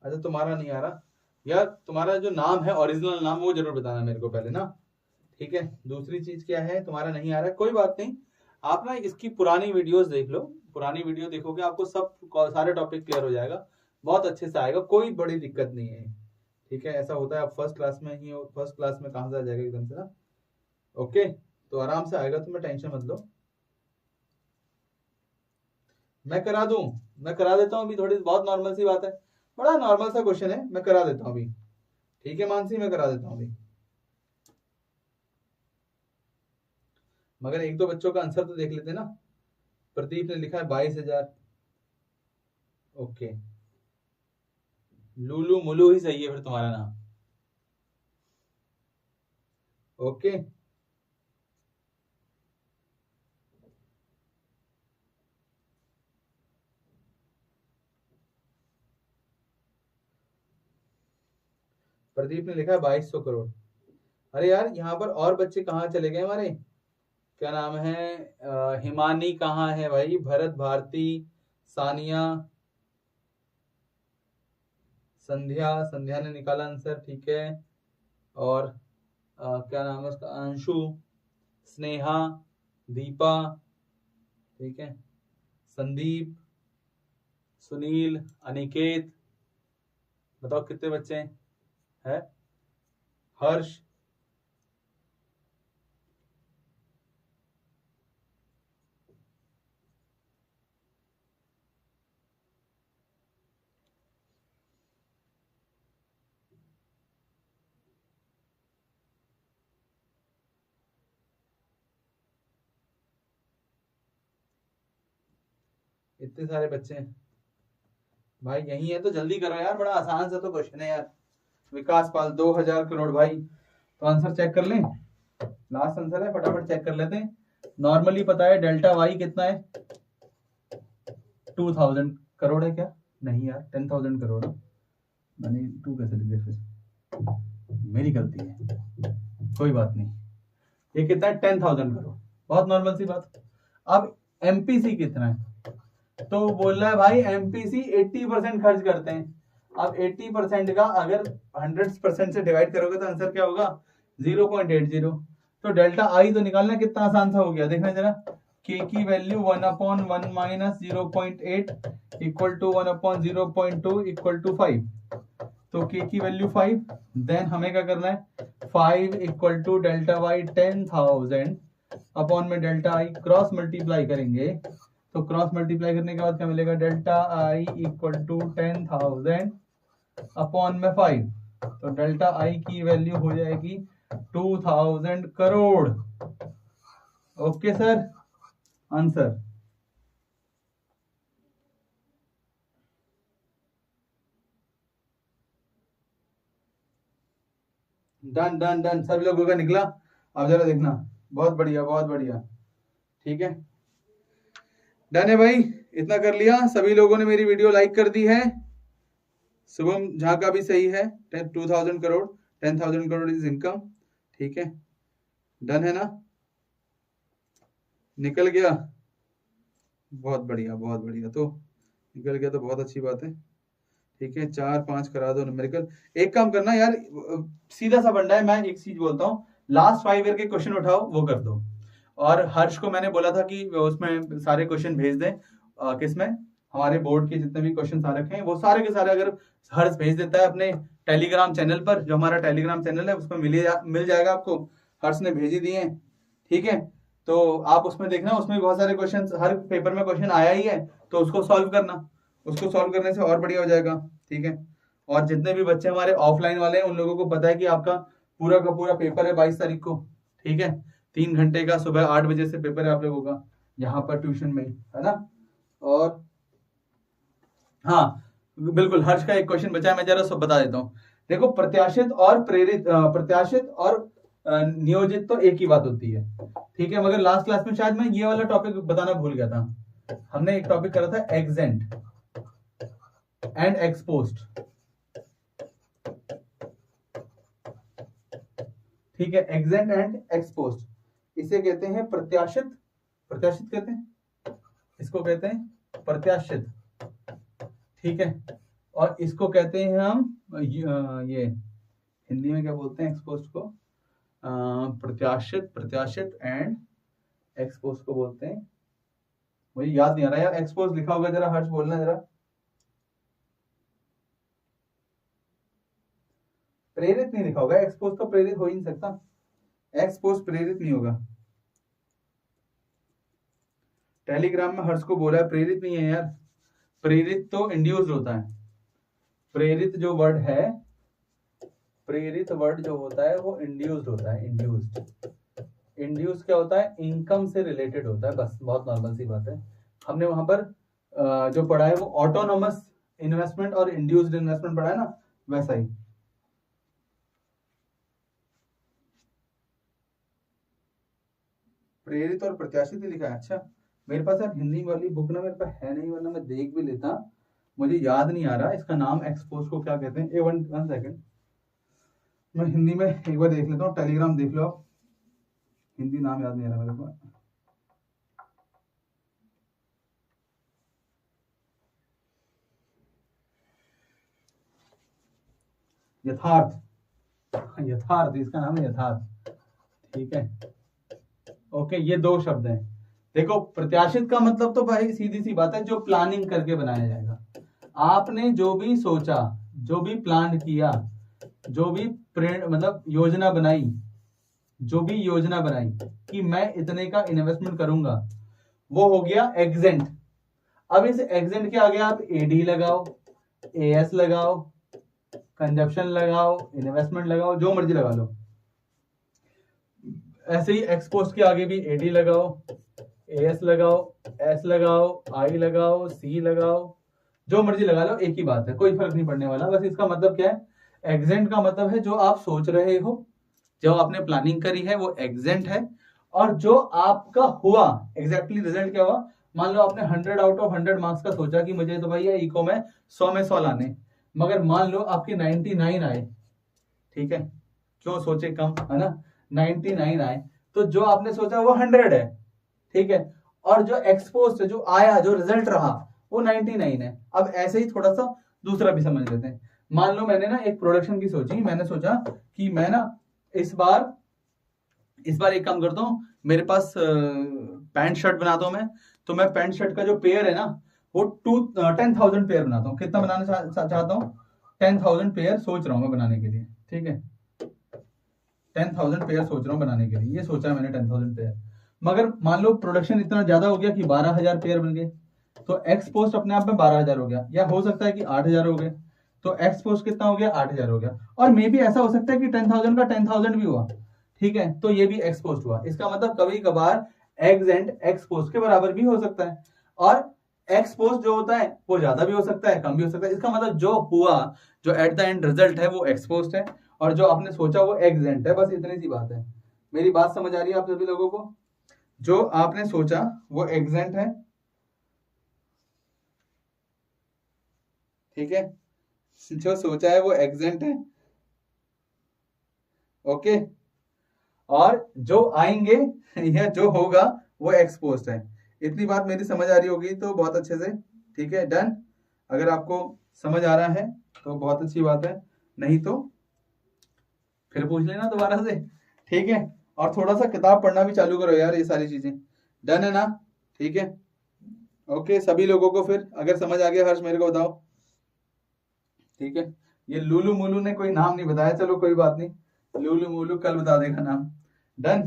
अच्छा तुम्हारा नहीं आ रहा यार, तुम्हारा जो नाम है ओरिजिनल नाम वो जरूर बताना मेरे को पहले ना, ठीक है। दूसरी चीज क्या है, तुम्हारा नहीं आ रहा है, कोई बात नहीं, आप ना इसकी पुरानी वीडियोस देख लो, पुरानी वीडियो देखोगे आपको सब सारे टॉपिक क्लियर हो जाएगा, बहुत अच्छे से आएगा, कोई बड़ी दिक्कत नहीं है, ठीक है। ऐसा होता है आप फर्स्ट क्लास में ही हो, फर्स्ट क्लास में कहां से आ जाएगा एकदम से ना, ओके। तो आराम से आएगा, तुम्हें टेंशन मत लो, मैं करा दूं, मैं करा देता हूँ अभी, थोड़ी बहुत नॉर्मल सी बात है, बड़ा नॉर्मल सा क्वेश्चन है, मैं करा देता हूँ अभी, ठीक है मानसी, मैं करा देता हूँ अभी। मगर एक दो बच्चों का आंसर तो देख लेते ना। प्रदीप ने लिखा है 22,000, ओके, लूलू मुलू ही सही है फिर तुम्हारा नाम, ओके। प्रदीप ने लिखा है 2,200 करोड़। अरे यार यहाँ पर और बच्चे कहाँ चले गए हमारे, क्या नाम है, हिमानी कहाँ है भाई, भरत, भारती, सानिया, संध्या, संध्या ने निकाला आंसर, ठीक है। और क्या नाम है उसका, अंशु, स्नेहा, दीपा, ठीक है, संदीप, सुनील, अनिकेत, बताओ कितने बच्चे हैं, है हर्ष, इतने सारे बच्चे हैं भाई, यही है तो जल्दी करो यार, बड़ा आसान सा तो क्वेश्चन है यार। विकास पाल 2000 करोड़ भाई, तो आंसर चेक कर लें, लास्ट आंसर है, फटाफट चेक कर लेते हैं। नॉर्मली पता है डेल्टा वाई कितना है, 2000 करोड़ है क्या, नहीं यार 10,000 करोड़ है। मैंने 2 कैसे लिख दिया, फिर मेरी गलती है, कोई बात नहीं। ये कितना है, 10,000 करोड़, बहुत नॉर्मल सी बात। अब एमपीसी कितना है, तो बोल रहा है भाई एमपीसी 80% खर्च करते हैं। अब 80% का अगर 100% से डिवाइड करोगे तो आंसर क्या होगा, 0.80। तो डेल्टा आई तो निकालना कितना आसान सा हो गया, देखना जरा, के की value 1/1 minus 0.8 equal to 1/0.2 equal to 5। तो के की वैल्यू 5, देन हमें क्या करना है, 5 equal to delta Y 10,000 upon में डेल्टा आई, क्रॉस मल्टीप्लाई करेंगे तो क्रॉस मल्टीप्लाई करने के बाद क्या मिलेगा, delta I equal to 10,000 upon में 5। तो डेल्टा आई की वैल्यू हो जाएगी 2,000 crore. Okay sir, answer done done done, सभी लोगों का निकला। अब जरा देखना, बहुत बढ़िया बहुत बढ़िया, ठीक है, डन है भाई, इतना कर लिया। सभी लोगों ने मेरी वीडियो लाइक कर दी है। शुभम झा का भी सही है, 2,000 करोड़, 10,000 करोड़ इज इनकम, ठीक है, डन है ना, निकल गया, बहुत बढ़िया बहुत बढ़िया, तो निकल गया तो बहुत अच्छी बात है, ठीक है। 4-5 करा दो न्यूमेरिकल। एक काम करना यार, सीधा सा बंदा है, मैं एक चीज बोलता हूँ, लास्ट 5 ईयर के क्वेश्चन उठाओ वो कर दो। और हर्ष को मैंने बोला था कि उसमें सारे क्वेश्चन भेज दें, किसमें, हमारे बोर्ड के जितने भी क्वेश्चन आ रखे हैं वो सारे के सारे अगर हर्ष भेज देता है अपने टेलीग्राम चैनल पर, जो हमारा टेलीग्राम चैनल है उसमें मिल जाएगा आपको, हर्ष ने भेज ही दिए हैं, ठीक है। तो आप उसमें देखना, उसमें बहुत सारे क्वेश्चन, हर पेपर में क्वेश्चन आया ही है, तो उसको सॉल्व करना, उसको सॉल्व करने से और बढ़िया हो जाएगा, ठीक है। और जितने भी बच्चे हमारे ऑफलाइन वाले हैं उन लोगों को पता है कि आपका पूरा का पूरा पेपर है 22 तारीख को, ठीक है, 3 घंटे का, सुबह 8 बजे से पेपर है आप लोगों का, यहाँ पर ट्यूशन में, है ना। और हाँ बिल्कुल, हर्ष का एक क्वेश्चन बचा है, मैं जरा सब बता देता हूँ। देखो, प्रत्याशित और प्रेरित, प्रत्याशित और नियोजित तो एक ही बात होती है, ठीक है, मगर लास्ट क्लास में शायद मैं ये वाला टॉपिक बताना भूल गया था। हमने एक टॉपिक करा था एग्जेंट एंड एक्सपोज्ड, ठीक है, एग्जेंट एंड एक्सपोज्ड, इसे कहते हैं प्रत्याशित, प्रत्याशित कहते हैं, इसको कहते हैं प्रत्याशित, ठीक है, और इसको कहते हैं हम ये हिंदी में क्या बोलते हैं एक्सपोज्ड को, प्रत्याशित, प्रत्याशित एंड एक्सपोज्ड को बोलते हैं, मुझे याद नहीं आ रहा यार, एक्सपोज लिखा होगा, जरा हर्ष बोलना जरा। प्रेरित नहीं लिखा होगा, एक्सपोज तो प्रेरित हो ही नहीं सकता, एक्सपोज प्रेरित नहीं होगा। टेलीग्राम में हर्ष को बोला है, प्रेरित नहीं है यार, प्रेरित तो इंड्यूस्ड होता है, प्रेरित जो वर्ड है, प्रेरित वर्ड जो होता है वो इंड्यूस्ड होता है, इंड्यूस्ड, इंड्यूस क्या होता है, इनकम से रिलेटेड होता है, बस, बहुत नॉर्मल सी बात है। हमने वहां पर जो पढ़ा है वो ऑटोनोमस इन्वेस्टमेंट और इंड्यूस्ड इन्वेस्टमेंट पढ़ा है ना, वैसा ही। प्रेरित और प्रत्याशित लिखा है, अच्छा, मेरे पास यार हिंदी वाली बुक ना मेरे पास है नहीं, वरना मैं देख भी लेता, मुझे याद नहीं आ रहा इसका नाम एक्सपोज को क्या कहते हैं। वन सेकंड, मैं हिंदी में एक बार देख लेता हूँ, टेलीग्राम देख लो आप, हिंदी नाम याद नहीं आ रहा मेरे को। यथार्थ, यथार्थ, इसका नाम है यथार्थ, ठीक है, ओके, ये 2 शब्द हैं। देखो, प्रत्याशित का मतलब तो भाई सीधी सी बात है, जो प्लानिंग करके बनाया जाएगा, आपने जो भी सोचा, जो भी प्लान किया, जो भी मतलब योजना बनाई, जो भी योजना बनाई कि मैं इतने का इन्वेस्टमेंट करूंगा, वो हो गया एग्जेंट। अब इस एग्जेंट के आगे आप एडी लगाओ, एएस लगाओ, कंजप्शन लगाओ, इन्वेस्टमेंट लगाओ, जो मर्जी लगा लो। ऐसे ही एक्सपोस्ट के आगे भी एडी लगाओ, एएस लगाओ, एस लगाओ, आई लगाओ, सी लगाओ, जो मर्जी लगा लो, एक ही बात है, कोई फर्क नहीं पड़ने वाला। बस इसका मतलब क्या है, एग्जेंट का मतलब है जो आप सोच रहे हो, जो आपने प्लानिंग करी है वो एग्जेंट है, और जो आपका हुआ एग्जैक्टली रिजल्ट क्या हुआ। मान लो आपने 100 आउट ऑफ 100 मार्क्स का सोचा कि मुझे तो भैया इको में 100 में 100 लाने, मगर मान लो आपके 99 आए, ठीक है, क्यों सोचे कम, है ना, 99 आए, तो जो आपने सोचा वो 100 है, ठीक है, और जो एक्सपोज है, जो आया, जो रिजल्ट रहा वो 99 है। अब ऐसे ही थोड़ा सा दूसरा भी समझ लेते हैं। मान लो मैंने ना एक प्रोडक्शन की सोची, मैंने सोचा कि मैं ना इस बार एक काम करता हूँ, मेरे पास पैंट शर्ट बनाता हूँ मैं, तो मैं पैंट शर्ट का जो पेयर है ना वो 10,000 पेयर बनाता हूँ। कितना बनाना चाहता हूँ, 10,000 पेयर सोच रहा हूँ मैं बनाने के लिए, ठीक है, 10,000 पेयर सोच रहा हूँ बनाने के लिए, ये सोचा है मैंने 10,000 पेयर। मगर मान लो प्रोडक्शन इतना ज्यादा हो गया कि 12,000 पेयर बन गए, तो एक्स पोस्ट अपने आप में 12,000 हो गया, या हो सकता है कि 8,000 हो गए, तो एक्स पोस्ट कितना हो गया, 8,000 हो गया। और मे भी ऐसा हो सकता है कि 10,000 का 10,000 भी हुआ, ठीक है, तो ये भी एक्स पोस्ट हुआ। इसका मतलब कभी कभार एग्जेंट एक्स पोस्ट के बराबर भी हो सकता है, और एक्स पोस्ट जो होता है वो ज्यादा भी हो सकता है, कम भी हो सकता है। इसका मतलब जो हुआ, जो एट द एंड रिजल्ट है वो एक्स पोस्ट है, और जो आपने सोचा वो एग्जेंट है। बस इतनी सी बात है। मेरी बात समझ आ रही है आप सभी लोगों को? जो आपने सोचा वो एग्जेंट है, ठीक है, जो सोचा है वो एग्जेंट है, ओके, और जो आएंगे या जो होगा वो एक्सपोज्ड है। इतनी बात मेरी समझ आ रही होगी तो बहुत अच्छे से, ठीक है, डन। अगर आपको समझ आ रहा है तो बहुत अच्छी बात है, नहीं तो फिर पूछ लेना दोबारा से, ठीक है। और थोड़ा सा किताब पढ़ना भी चालू करो यार, ये सारी चीजें, डन है ना, ठीक है, ओके। सभी लोगों को फिर अगर समझ आ गया, हर्ष मेरे को बताओ, ठीक है। ये लूलू मुलू ने कोई नाम नहीं बताया, चलो कोई बात नहीं, लूलू मुलू कल बता देगा नाम, डन।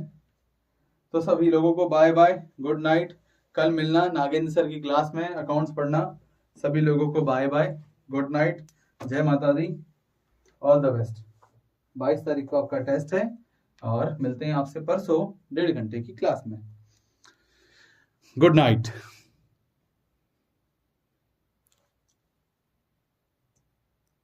तो सभी लोगों को बाय बाय, गुड नाइट। कल मिलना नागेंद्र सर की क्लास में, अकाउंट्स पढ़ना। सभी लोगों को बाय बाय, गुड नाइट, जय माता दी, ऑल द बेस्ट। 22 तारीख को आपका टेस्ट है, और मिलते हैं आपसे परसों 1.5 घंटे की क्लास में। Good night.